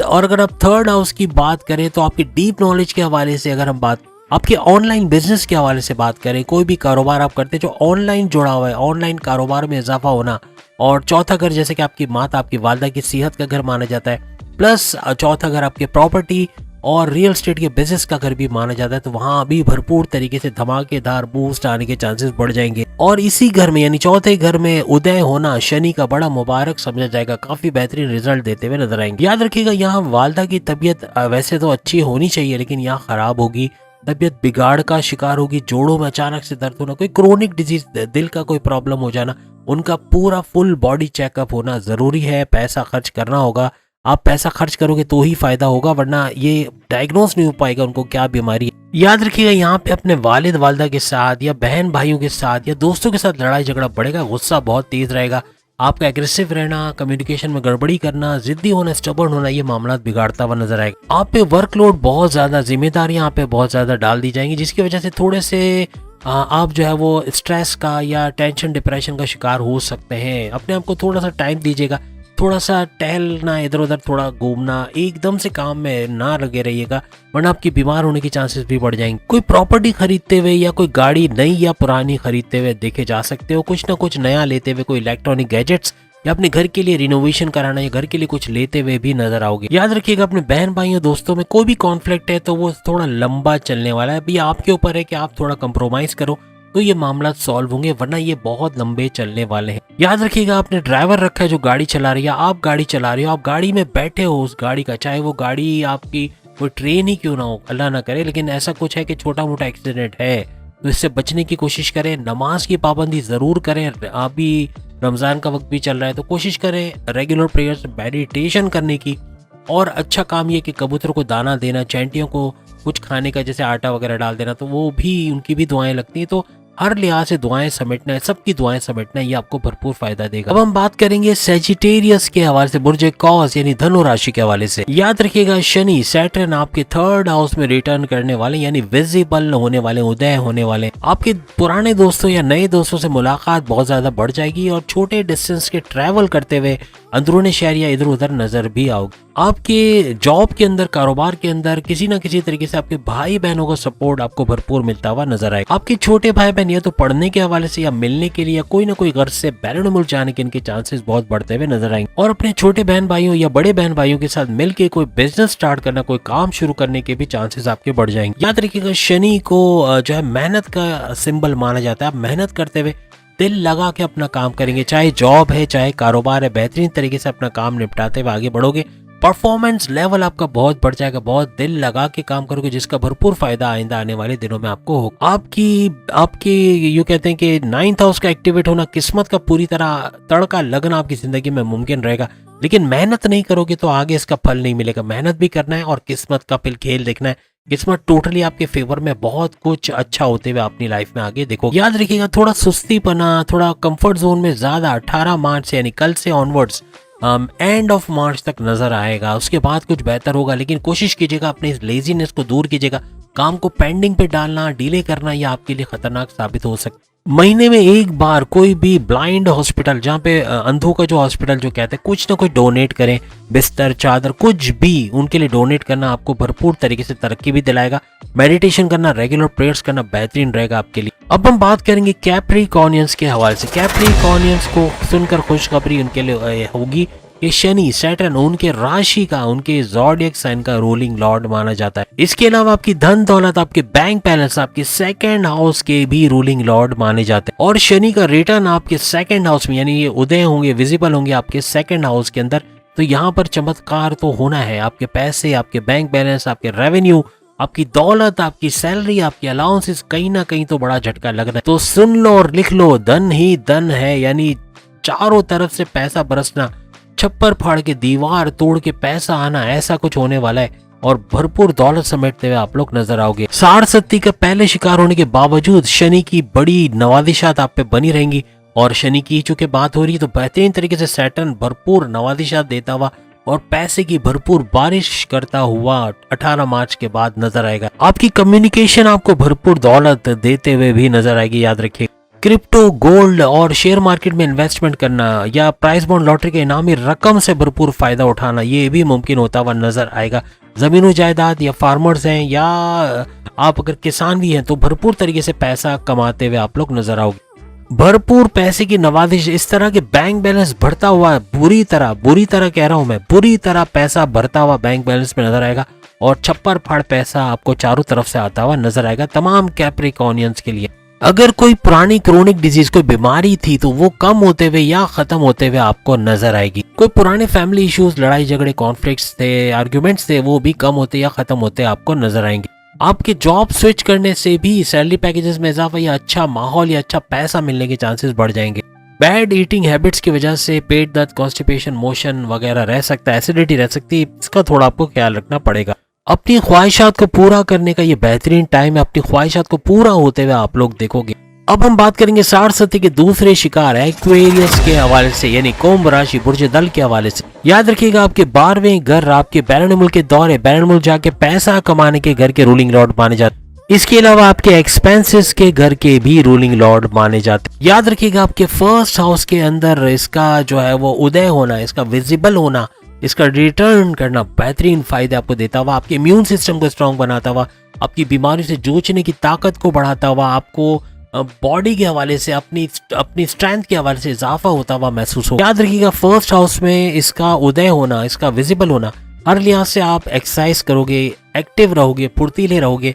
और अगर आप 3rd हाउस की बात करें तो आपकी डीप नॉलेज के हवाले से, अगर हम बात आपके ऑनलाइन बिजनेस के हवाले से बात करें, कोई भी कारोबार आप करते हैं जो ऑनलाइन जुड़ा हुआ है, ऑनलाइन कारोबार में इजाफा होना। और चौथा घर जैसे कि आपकी माता, आपकी वालदा की सेहत का घर माना जाता है, प्लस चौथा घर आपके प्रॉपर्टी और रियल एस्टेट के बिजनेस का घर भी माना जाता है, तो वहां अभी भरपूर तरीके से धमाकेदार बूस्ट आने के चांसेस बढ़ जाएंगे। और इसी घर में यानी चौथे घर में उदय होना शनि का बड़ा मुबारक समझा जाएगा, काफी बेहतरीन रिजल्ट देते हुए नजर आएंगे। याद रखिएगा यहाँ वालदा की तबीयत वैसे तो अच्छी होनी चाहिए, लेकिन यहाँ खराब होगी, तबीयत बिगाड़ का शिकार होगी, जोड़ों में अचानक से दर्द होना, कोई क्रोनिक डिजीज, दिल का कोई प्रॉब्लम हो जाना, उनका पूरा फुल बॉडी चेकअप होना जरूरी है। पैसा खर्च करना होगा, आप पैसा खर्च करोगे तो ही फायदा होगा, वरना ये डायग्नोस नहीं हो पाएगा उनको क्या बीमारी है। याद रखिएगा यहाँ पे अपने वालिद वालदा के साथ या बहन भाइयों के साथ या दोस्तों के साथ लड़ाई झगड़ा बढ़ेगा, गुस्सा बहुत तेज रहेगा, आपका एग्रेसिव रहना, कम्युनिकेशन में गड़बड़ी करना, जिद्दी होना, स्टबर्न होना, ये मामला बिगाड़ता हुआ नजर आएगा। आप पे वर्कलोड बहुत ज्यादा, जिम्मेदारियां आप पे बहुत ज्यादा डाल दी जाएंगी, जिसकी वजह से थोड़े से आप जो है वो स्ट्रेस का या टेंशन डिप्रेशन का शिकार हो सकते हैं। अपने आप को थोड़ा सा टाइम दीजिएगा, थोड़ा सा टहलना, इधर उधर थोड़ा घूमना, एकदम से काम में ना लगे रहिएगा, वरना आपकी बीमार होने की चांसेस भी बढ़ जाएंगे। कोई प्रॉपर्टी खरीदते हुए या कोई गाड़ी नई या पुरानी खरीदते हुए देखे जा सकते हो, कुछ ना कुछ नया लेते हुए, कोई इलेक्ट्रॉनिक गैजेट्स या अपने घर के लिए रिनोवेशन कराना या घर के लिए कुछ लेते हुए भी नजर आओगे। याद रखिएगा अपने बहन भाइयों दोस्तों में कोई भी कॉन्फ्लिक्ट है तो वो थोड़ा लंबा चलने वाला है, अभी आपके ऊपर है कि आप थोड़ा कंप्रोमाइज करो तो ये मामला सॉल्व होंगे, वरना ये बहुत लंबे चलने वाले हैं। याद रखिएगा आपने ड्राइवर रखा है जो गाड़ी चला रही है, आप गाड़ी चला रहे हो, आप गाड़ी में बैठे हो उस गाड़ी का, चाहे वो गाड़ी आपकी कोई ट्रेन ही क्यों ना हो, अल्लाह ना करे, लेकिन ऐसा कुछ है कि छोटा मोटा एक्सीडेंट है तो इससे बचने की कोशिश करें। नमाज की पाबंदी जरूर करें, अभी रमजान का वक्त भी चल रहा है तो कोशिश करें रेगुलर प्रेयर्स, मेडिटेशन करने की। और अच्छा काम ये कि कबूतरों को दाना देना, चैंटियों को कुछ खाने का जैसे आटा वगैरह डाल देना, तो वो भी उनकी भी दुआएं लगती हैं। तो हर लिहाज से दुआएं समेटना है, सबकी दुआएं समेटना है, ये आपको भरपूर फायदा देगा। अब हम बात करेंगे सेजिटेरियस के हवाले से, बुर्ज कौस यानी धनु राशि के हवाले से। याद रखिएगा शनि सैटर्न आपके 3rd हाउस में रिटर्न करने वाले, यानी विजिबल होने वाले, उदय होने वाले। आपके पुराने दोस्तों या नए दोस्तों से मुलाकात बहुत ज्यादा बढ़ जाएगी और छोटे डिस्टेंस के ट्रैवल करते हुए अंदरूनी शहर या इधर उधर नजर भी आओगे। आपके जॉब के अंदर, कारोबार के अंदर किसी न किसी तरीके से आपके भाई बहनों का सपोर्ट आपको भरपूर मिलता हुआ नजर आएगा। आपके छोटे भाई बहन या तो पढ़ने के हवाले से या मिलने के लिए या कोई ना कोई घर से बैरून मुल्क जाने के इनके चांसेस बहुत बढ़ते हुए नजर आएंगे। और अपने छोटे बहन भाइयों या बड़े बहन भाइयों के साथ मिलकर कोई बिजनेस स्टार्ट करना, कोई काम शुरू करने के भी चांसेस आपके बढ़ जाएंगे। याद रखिएगा शनि को जो है मेहनत का सिंबल माना जाता है। आप मेहनत करते हुए दिल लगा के अपना काम करेंगे, चाहे जॉब है चाहे कारोबार है, बेहतरीन तरीके से अपना काम निपटाते हुए आगे बढ़ोगे। परफॉर्मेंस लेवल आपका बहुत बढ़ जाएगा, बहुत दिल लगा के काम करोगे, जिसका भरपूर फायदा आइंदा आने वाले दिनों में आपको होगा। आपकी यूँ कहते हैं कि 9th हाउस का एक्टिवेट होना, किस्मत का पूरी तरह तड़का लगना आपकी जिंदगी में मुमकिन रहेगा। लेकिन मेहनत नहीं करोगे तो आगे इसका फल नहीं मिलेगा। मेहनत भी करना है और किस्मत का फिर खेल देखना है। किस्मत टोटली आपके फेवर में, बहुत कुछ अच्छा होते हुए अपनी लाइफ में आगे देखो। याद रखिएगा थोड़ा सुस्तीपना, थोड़ा कंफर्ट जोन में ज्यादा 18 मार्च से यानी कल से ऑनवर्ड्स एंड ऑफ मार्च तक नजर आएगा। उसके बाद कुछ बेहतर होगा, लेकिन कोशिश कीजिएगा अपने इस लेजीनेस को दूर कीजिएगा। काम को पेंडिंग पे डालना, डिले करना, यह आपके लिए खतरनाक साबित हो सकता है। महीने में एक बार कोई भी ब्लाइंड हॉस्पिटल, जहाँ पे अंधों का जो हॉस्पिटल जो कहते हैं, कुछ ना कुछ डोनेट करें, बिस्तर चादर कुछ भी उनके लिए डोनेट करना आपको भरपूर तरीके से तरक्की भी दिलाएगा। मेडिटेशन करना, रेगुलर प्रेयर्स करना बेहतरीन रहेगा आपके लिए। अब हम बात करेंगे कैप्रिकॉर्नियंस के हवाले से। कैप्रिकॉर्नियंस को सुनकर खुशखबरी उनके लिए होगी कि शनि सैटर्न उनके राशि का, उनके ज़ोडिएक साइन का रूलिंग लॉर्ड माना जाता है। इसके अलावा आपकी धन दौलत, आपके बैंक बैलेंस आपके 2nd हाउस के भी रूलिंग लॉर्ड माने जाते हैं। और शनि का रिटर्न आपके 2nd हाउस में, यानी ये उदय होंगे, विजिबल होंगे आपके 2nd हाउस के अंदर, तो यहाँ पर चमत्कार तो होना है। आपके पैसे, आपके बैंक बैलेंस, आपके रेवेन्यू, आपकी दौलत, आपकी सैलरी, आपके अलाउंसेस, कहीं ना कहीं तो बड़ा झटका लग रहा है। तो सुन लो और लिख लो, धन ही धन है, यानी चारों तरफ से पैसा बरसना, छप्पर फाड़ के दीवार तोड़ के पैसा आना, ऐसा कुछ होने वाला है। और भरपूर दौलत समेटते हुए आप लोग नजर आओगे। 60 का पहले शिकार होने के बावजूद शनि की बड़ी नवादिशात आप पे बनी रहेंगी। और शनि की चूंकि बात हो रही है तो बेहतरीन तरीके से सैटर्न भरपूर नवादिशात देता हुआ और पैसे की भरपूर बारिश करता हुआ 18 मार्च के बाद नजर आएगा। आपकी कम्युनिकेशन आपको भरपूर दौलत देते हुए भी नजर आएगी। याद रखिए क्रिप्टो, गोल्ड और शेयर मार्केट में इन्वेस्टमेंट करना या प्राइस बॉन्ड लॉटरी के इनामी रकम से भरपूर फायदा उठाना, ये भी मुमकिन होता हुआ नजर आएगा। जमीनों जायदाद या फार्मर्स हैं या आप अगर किसान भी हैं तो भरपूर तरीके से पैसा कमाते हुए आप लोग नजर आओगे। भरपूर पैसे की नवाजिश, इस तरह के बैंक बैलेंस बढ़ता हुआ, बुरी तरह कह रहा हूं मैं, बुरी तरह पैसा भरता हुआ बैंक बैलेंस में नजर आएगा। और छप्पर फाड़ पैसा आपको चारों तरफ से आता हुआ नजर आएगा तमाम कैप्रिकॉर्नियंस के लिए। अगर कोई पुरानी क्रोनिक डिजीज, कोई बीमारी थी तो वो कम होते हुए या खत्म होते हुए आपको नजर आएगी। कोई पुराने फैमिली इश्यूज, लड़ाई झगड़े, कॉन्फ्लिक्ट्स थे, आर्ग्यूमेंट्स थे, वो भी कम होते या खत्म होते आपको नजर आएंगे। आपके जॉब स्विच करने से भी सैलरी पैकेजेस में इजाफा या अच्छा माहौल या अच्छा पैसा मिलने के चांसेस बढ़ जाएंगे। बैड ईटिंग हैबिट्स की वजह से पेट दर्द, कॉन्स्टिपेशन, मोशन वगैरह रह सकता है, एसिडिटी रह सकती है, इसका थोड़ा आपको ख्याल रखना पड़ेगा। अपनी ख्वाहिशात को पूरा करने का ये बेहतरीन टाइम है। अपनी ख्वाहिशात को पूरा होते हुए आप लोग देखोगे। अब हम बात करेंगे 60 के दूसरे शिकार एक्वेरियस के हवाले से, यानी कुंभ राशि, बुर्ज दल के हवाले से। याद रखिएगा आपके 12वें घर, आपके बैरून मुल्क के दौरे, बैरून मुल्क जाके पैसा कमाने के घर के रूलिंग लॉर्ड माने जाते। इसके अलावा आपके एक्सपेंसेस के घर के भी रूलिंग लॉर्ड माने जाते। याद रखिएगा आपके 1st हाउस के अंदर इसका जो है वो उदय होना, इसका विजिबल होना, इसका रिटर्न करना बेहतरीन फायदे आपको देता हुआ, आपके इम्यून सिस्टम को स्ट्रांग बनाता हुआ, आपकी बीमारियों से जूझने की ताकत को बढ़ाता हुआ, आपको बॉडी के हवाले से, अपनी स्ट्रेंथ के हवाले से इजाफा होता हुआ महसूस हो। याद रखिएगा 1st हाउस में इसका उदय होना, इसका विजिबल होना, हर लिहाज से आप एक्सरसाइज करोगे, एक्टिव रहोगे, फुर्तीले रहोगे,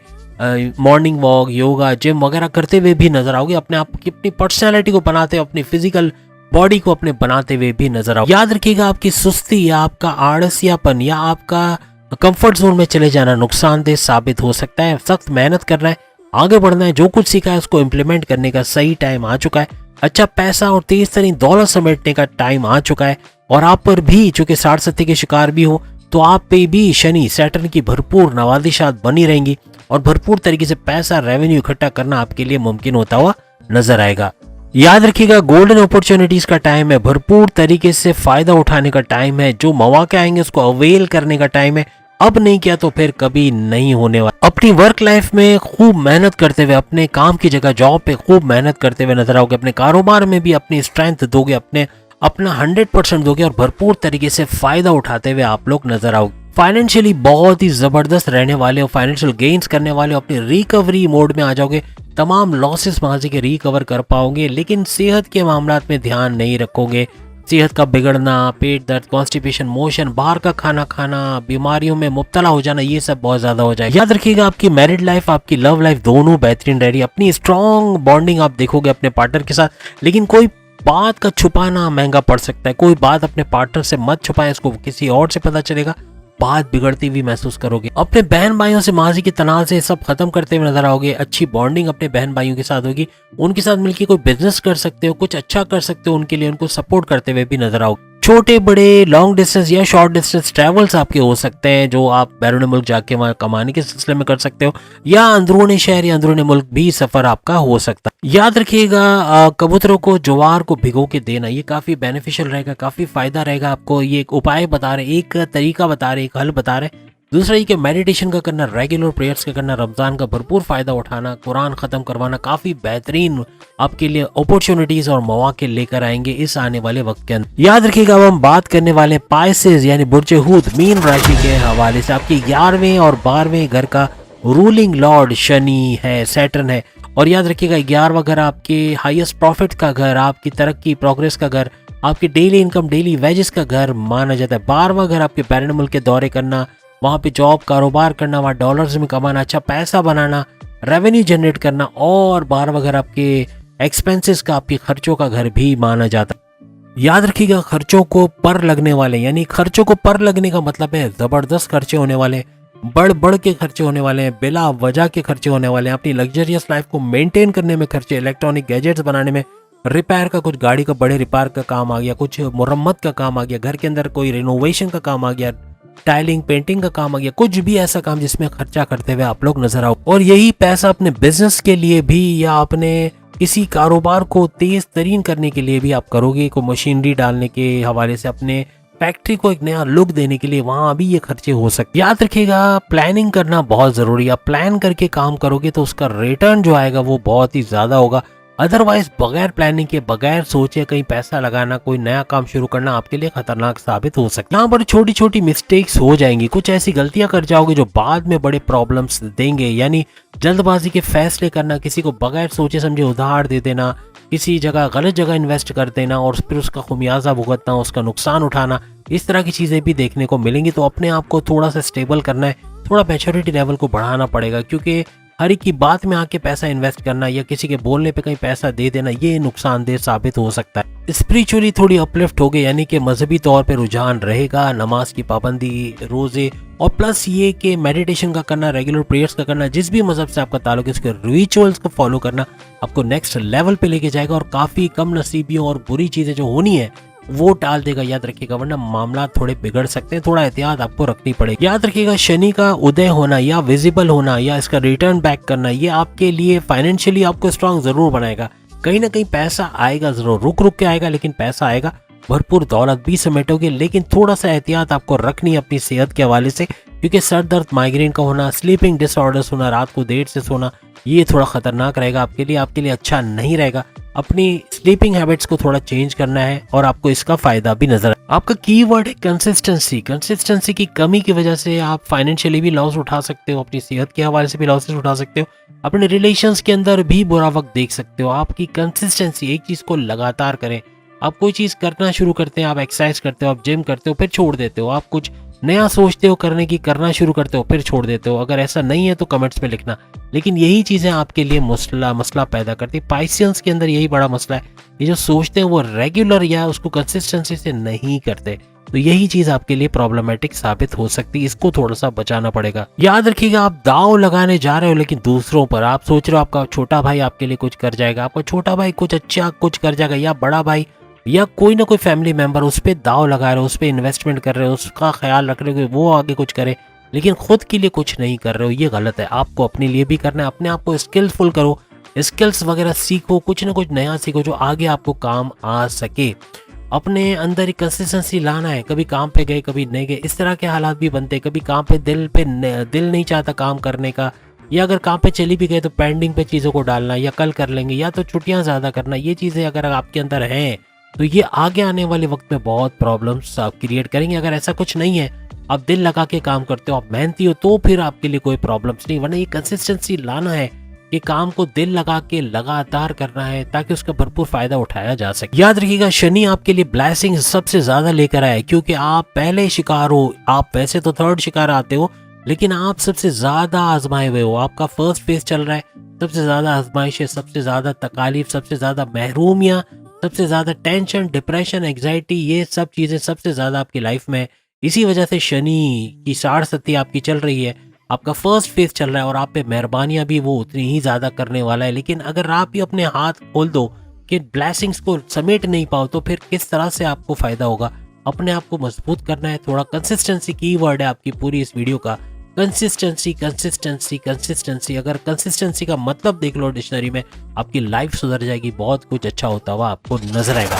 मॉर्निंग वॉक, योगा, जिम वगैरह करते हुए भी नजर आओगे। अपने आप की, अपनी पर्सनैलिटी को बनाते हुए, अपनी फिजिकल बॉडी को अपने बनाते हुए भी नजर आओ। याद रखिएगा आपकी सुस्ती या आपका आड़सियापन या आपका कंफर्ट जोन में चले जाना नुकसानदेह साबित हो सकता है। सख्त मेहनत करना है, आगे बढ़ना है, जो कुछ सीखा है उसको इम्प्लीमेंट करने का सही टाइम आ चुका है। अच्छा पैसा और तेज तरीन दौलत समेटने का टाइम आ चुका है। और आप पर भी चूंकि 60 के शिकार भी हो तो आप पे भी शनि सैटर्न की भरपूर नवादिशात बनी रहेंगी और भरपूर तरीके से पैसा, रेवेन्यू इकट्ठा करना आपके लिए मुमकिन होता हुआ नजर आएगा। याद रखिएगा गोल्डन अपॉर्चुनिटीज का टाइम है, भरपूर तरीके से फायदा उठाने का टाइम है, जो मौके आएंगे उसको अवेल करने का टाइम है। अब नहीं किया तो फिर कभी नहीं होने वाला। अपनी वर्क लाइफ में खूब मेहनत करते हुए, अपने काम की जगह जॉब पे खूब मेहनत करते हुए नजर आओगे, अपने कारोबार में भी अपनी स्ट्रेंथ दोगे, अपना 100% दोगे और भरपूर तरीके से फायदा उठाते हुए आप लोग नजर आओगे। फाइनेंशियली बहुत ही जबरदस्त रहने वाले हो, फाइनेंशियल गेन्स करने वाले हो, अपनी रिकवरी मोड में आ जाओगे, तमाम लॉसेस वहां से के रिकवर कर पाओगे। लेकिन सेहत के मामलात में ध्यान नहीं रखोगे, सेहत का बिगड़ना, पेट दर्द, कॉन्स्टिपेशन, मोशन, बाहर का खाना खाना, बीमारियों में मुब्तला हो जाना, ये सब बहुत ज्यादा हो जाएगा। याद रखिएगा आपकी मैरिड लाइफ, आपकी लव लाइफ दोनों बेहतरीन रह रही है, अपनी स्ट्रॉन्ग बॉन्डिंग आप देखोगे अपने पार्टनर के साथ। लेकिन कोई बात का छुपाना महंगा पड़ सकता है, कोई बात अपने पार्टनर से मत छुपाएं, इसको किसी और से पता चलेगा, बात बिगड़ती हुई महसूस करोगे। अपने बहन भाइयों से माजी के तनाव से सब खत्म करते हुए नजर आओगे, अच्छी बॉन्डिंग अपने बहन भाइयों के साथ होगी, उनके साथ मिलकर कोई बिजनेस कर सकते हो, कुछ अच्छा कर सकते हो उनके लिए, उनको सपोर्ट करते हुए भी नजर आओगे। छोटे बड़े लॉन्ग डिस्टेंस या शॉर्ट डिस्टेंस ट्रैवल्स आपके हो सकते हैं, जो आप बैरून मुल्क जाके वहां कमाने के सिलसिले में कर सकते हो, या अंदरूनी शहर या अंदरूनी मुल्क भी सफर आपका हो सकता है। याद रखिएगा कबूतरों को ज्वार को भिगो के देना, ये काफी बेनिफिशियल रहेगा, काफी फायदा रहेगा आपको। ये एक उपाय बता रहे, एक तरीका बता रहे, एक हल बता रहे। दूसरा ये कि मेडिटेशन का करना, रेगुलर प्रेयर्स का करना, रमजान का भरपूर फायदा उठाना, कुरान खत्म करवाना काफी बेहतरीन आपके लिए अपॉर्चुनिटीज और मौके लेकर आएंगे इस आने वाले वक्त के अंदर। याद रखिएगा अब हम बात करने वाले पाइसेस यानी बुर्ज हूत मीन राशि के हवाले से। आपके 11वें और 12वें घर का रूलिंग लॉर्ड शनि है, सैटर्न है। और याद रखिएगा 11वां घर आपके हाईएस्ट प्रॉफिट का घर, आपकी तरक्की प्रोग्रेस का घर, आपकी डेली इनकम डेली वेजेस का घर माना जाता है। 12वां घर आपके बैरून मुल्क के दौरे करना, वहाँ पे जॉब कारोबार करना, वहाँ डॉलर्स में कमाना, अच्छा पैसा बनाना, रेवेन्यू जनरेट करना। और 12वां घर आपके एक्सपेंसेस का, आपके खर्चों का घर भी माना जाता है। याद रखिएगा खर्चों को पर लगने वाले, यानी खर्चों को पर लगने का मतलब है जबरदस्त खर्चे होने वाले, बढ़ बढ़ के खर्चे होने वाले हैं, बिला वजह के खर्चे होने वाले हैं। अपनी लग्जरियस लाइफ को मेंटेन करने में खर्चे, इलेक्ट्रॉनिक गैजेट्स बनाने में, रिपेयर का, कुछ गाड़ी का बड़े रिपेयर का काम आ गया, कुछ मुरम्मत का काम आ गया, घर के अंदर कोई रिनोवेशन का काम आ गया, टाइलिंग पेंटिंग का काम आ गया, कुछ भी ऐसा काम जिसमें खर्चा करते हुए आप लोग नजर आओ। और यही पैसा अपने बिजनेस के लिए भी या अपने किसी कारोबार को तेज तरीन करने के लिए भी आप करोगे, को मशीनरी डालने के हवाले से, अपने फैक्ट्री को एक नया लुक देने के लिए वहां भी ये खर्चे हो सकते। याद रखिएगा प्लानिंग करना बहुत जरूरी है, आप प्लान करके काम करोगे तो उसका रिटर्न जो आएगा वो बहुत ही ज्यादा होगा। अदरवाइज बगैर प्लानिंग के, बगैर सोचे कहीं पैसा लगाना, कोई नया काम शुरू करना आपके लिए खतरनाक साबित हो सकता है। यहाँ पर छोटी छोटी मिस्टेक्स हो जाएंगी, कुछ ऐसी गलतियां कर जाओगे जो बाद में बड़े प्रॉब्लम्स देंगे। यानी जल्दबाजी के फैसले करना, किसी को बगैर सोचे समझे उधार दे देना, किसी जगह गलत जगह इन्वेस्ट कर देना और फिर उसका खुमियाजा भुगतना, उसका नुकसान उठाना, इस तरह की चीजें भी देखने को मिलेंगी। तो अपने आप को थोड़ा सा स्टेबल करना है, थोड़ा मैच्योरिटी लेवल को बढ़ाना पड़ेगा, क्योंकि हर एक की बात में आके पैसा इन्वेस्ट करना या किसी के बोलने पे कहीं पैसा दे देना, ये नुकसानदेह साबित हो सकता है। स्पिरिचुअली थोड़ी अपलिफ्ट हो गए, यानी कि मजहबी तौर पे रुझान रहेगा, नमाज की पाबंदी, रोजे, और प्लस ये कि मेडिटेशन का करना, रेगुलर प्रेयर्स का करना, जिस भी मजहब से आपका ताल्लुक है उसके रिचुअल्स को फॉलो करना आपको नेक्स्ट लेवल पे लेके जाएगा और काफी कम नसीबियों और बुरी चीजें जो होनी है वो टाल देगा। याद रखिएगा, वरना मामला थोड़े बिगड़ सकते हैं, थोड़ा एहतियात आपको रखनी पड़ेगी। याद रखिएगा शनि का उदय होना या विजिबल होना या इसका रिटर्न बैक करना, ये आपके लिए फाइनेंशियली आपको स्ट्रांग जरूर बनाएगा। कहीं ना कहीं पैसा आएगा जरूर, रुक रुक के आएगा, लेकिन पैसा आएगा, भरपूर दौलत भी समेटोगे। लेकिन थोड़ा सा एहतियात आपको रखनी है अपनी सेहत के हवाले से, क्योंकि सर दर्द, माइग्रेन का होना, स्लीपिंग डिसऑर्डर्स होना, रात को देर से सोना, ये थोड़ा खतरनाक रहेगा आपके लिए अच्छा नहीं रहेगा। अपनी स्लीपिंग हैबिट्स को थोड़ा चेंज करना है और आपको इसका फायदा भी नजर आए। आपका कीवर्ड है कंसिस्टेंसी। कंसिस्टेंसी की कमी की वजह से आप फाइनेंशियली भी लॉस उठा सकते हो, अपनी सेहत के हवाले से भी लॉसेस उठा सकते हो, अपने रिलेशंस के अंदर भी बुरा वक्त देख सकते हो। आपकी कंसिस्टेंसी, एक चीज को लगातार करें। आप कोई चीज करना शुरू करते हैं, आप एक्सरसाइज करते हो, आप जिम करते हो, फिर छोड़ देते हो, आप कुछ नया सोचते हो करने की, करना शुरू करते हो, फिर छोड़ देते हो। अगर ऐसा नहीं है तो कमेंट्स में लिखना। लेकिन यही चीजें आपके लिए मसला पैदा करती है। पाइसियंस के अंदर यही बड़ा मसला है, ये जो सोचते हैं वो रेगुलर या उसको कंसिस्टेंसी से नहीं करते, तो यही चीज आपके लिए प्रॉब्लमेटिक साबित हो सकती है। इसको थोड़ा सा बचाना पड़ेगा। याद रखिएगा आप दाव लगाने जा रहे हो लेकिन दूसरों पर, आप सोच रहे हो आपका छोटा भाई आपके लिए कुछ कर जाएगा, आपका छोटा भाई कुछ अच्छा कुछ कर जाएगा, या बड़ा भाई या कोई ना कोई फैमिली मेंबर, उस पर दाव लगा रहे हो, उस पर इन्वेस्टमेंट कर रहे हो, उसका ख्याल रख रहे हो कि वो आगे कुछ करे, लेकिन खुद के लिए कुछ नहीं कर रहे हो। ये गलत है। आपको अपने लिए भी करना है, अपने आप को स्किलफुल करो, स्किल्स वगैरह सीखो, कुछ ना कुछ नया सीखो जो आगे आपको काम आ सके। अपने अंदर एक कंसिस्टेंसी लाना है। कभी काम पे गए, कभी नहीं गए, इस तरह के हालात भी बनते हैं। कभी काम पे दिल नहीं चाहता काम करने का, या अगर काम पे चली भी गए तो पेंडिंग पे चीज़ों को डालना, या कल कर लेंगे, या तो छुट्टियां ज़्यादा करना। ये चीज़ें अगर आपके अंदर हैं तो ये आगे आने वाले वक्त में बहुत प्रॉब्लम्स आप क्रिएट करेंगे। अगर ऐसा कुछ नहीं है, आप दिल लगा के काम करते हो, आप मेहनती हो, तो फिर आपके लिए कोई प्रॉब्लम्स नहीं। वरना ये कंसिस्टेंसी लाना है, ये काम को दिल लगा के लगातार करना है ताकि उसका भरपूर फायदा उठाया जा सके। याद रखिएगा, शनि आपके लिए ब्लेसिंग सबसे ज्यादा लेकर आया है, क्योंकि आप पहले शिकार हो। आप वैसे तो थर्ड शिकार आते हो, लेकिन आप सबसे ज्यादा आजमाए हुए हो। आपका फर्स्ट फेज चल रहा है, सबसे ज्यादा आजमाइश है, सबसे ज्यादा तकालीफ, सबसे ज्यादा महरूमियां, सबसे ज्यादा टेंशन, डिप्रेशन, एग्जाइटी, ये सब चीजें सबसे ज्यादा आपकी लाइफ में। इसी वजह से शनि की 60 आपकी चल रही है। आपका फर्स्ट फेज चल रहा है और आप पे मेहरबानियां भी वो उतनी ही ज्यादा करने वाला है। लेकिन अगर आप ही अपने हाथ खोल दो कि ब्लेसिंग्स को समेट नहीं पाओ, तो फिर किस तरह से आपको फायदा होगा। अपने आप को मजबूत करना है। थोड़ा कंसिस्टेंसी की वर्ड है आपकी पूरी इस वीडियो का। Consistency, consistency, consistency. अगर कंसिस्टेंसी का मतलब देख लो डिक्शनरी में, आपकी लाइफ सुधर जाएगी। बहुत कुछ अच्छा होता हुआ आपको नजर आएगा।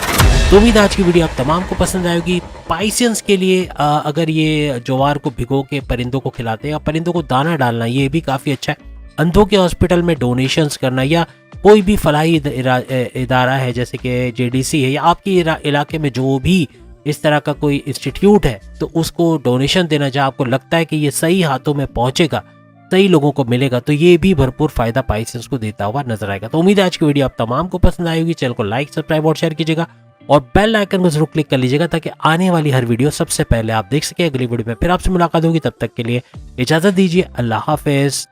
तो उम्मीद आज की वीडियो आप तमाम को पसंद आएगी। पाइसियंस के लिए अगर ये ज्वार को भिगो के परिंदों को खिलाते हैं, या परिंदों को दाना डालना, ये भी काफी अच्छा है। अंधों के हॉस्पिटल में डोनेशंस करना, या कोई भी फलाही इदारा है जैसे कि जेडीसी है, या आपके इलाके में जो भी इस तरह का कोई इंस्टीट्यूट है, तो उसको डोनेशन देना, जहाँ आपको लगता है कि ये सही हाथों में पहुंचेगा, सही लोगों को मिलेगा, तो ये भी भरपूर फायदा पाइसेंस को देता हुआ नजर आएगा। तो उम्मीद है आज की वीडियो आप तमाम को पसंद आएगी। चैनल को लाइक, सब्सक्राइब और शेयर कीजिएगा, और बेल आइकन को जरूर क्लिक कर लीजिएगा ताकि आने वाली हर वीडियो सबसे पहले आप देख सके। अगली वीडियो में फिर आपसे मुलाकात होगी, तब तक के लिए इजाजत दीजिए। अल्लाह हाफिज।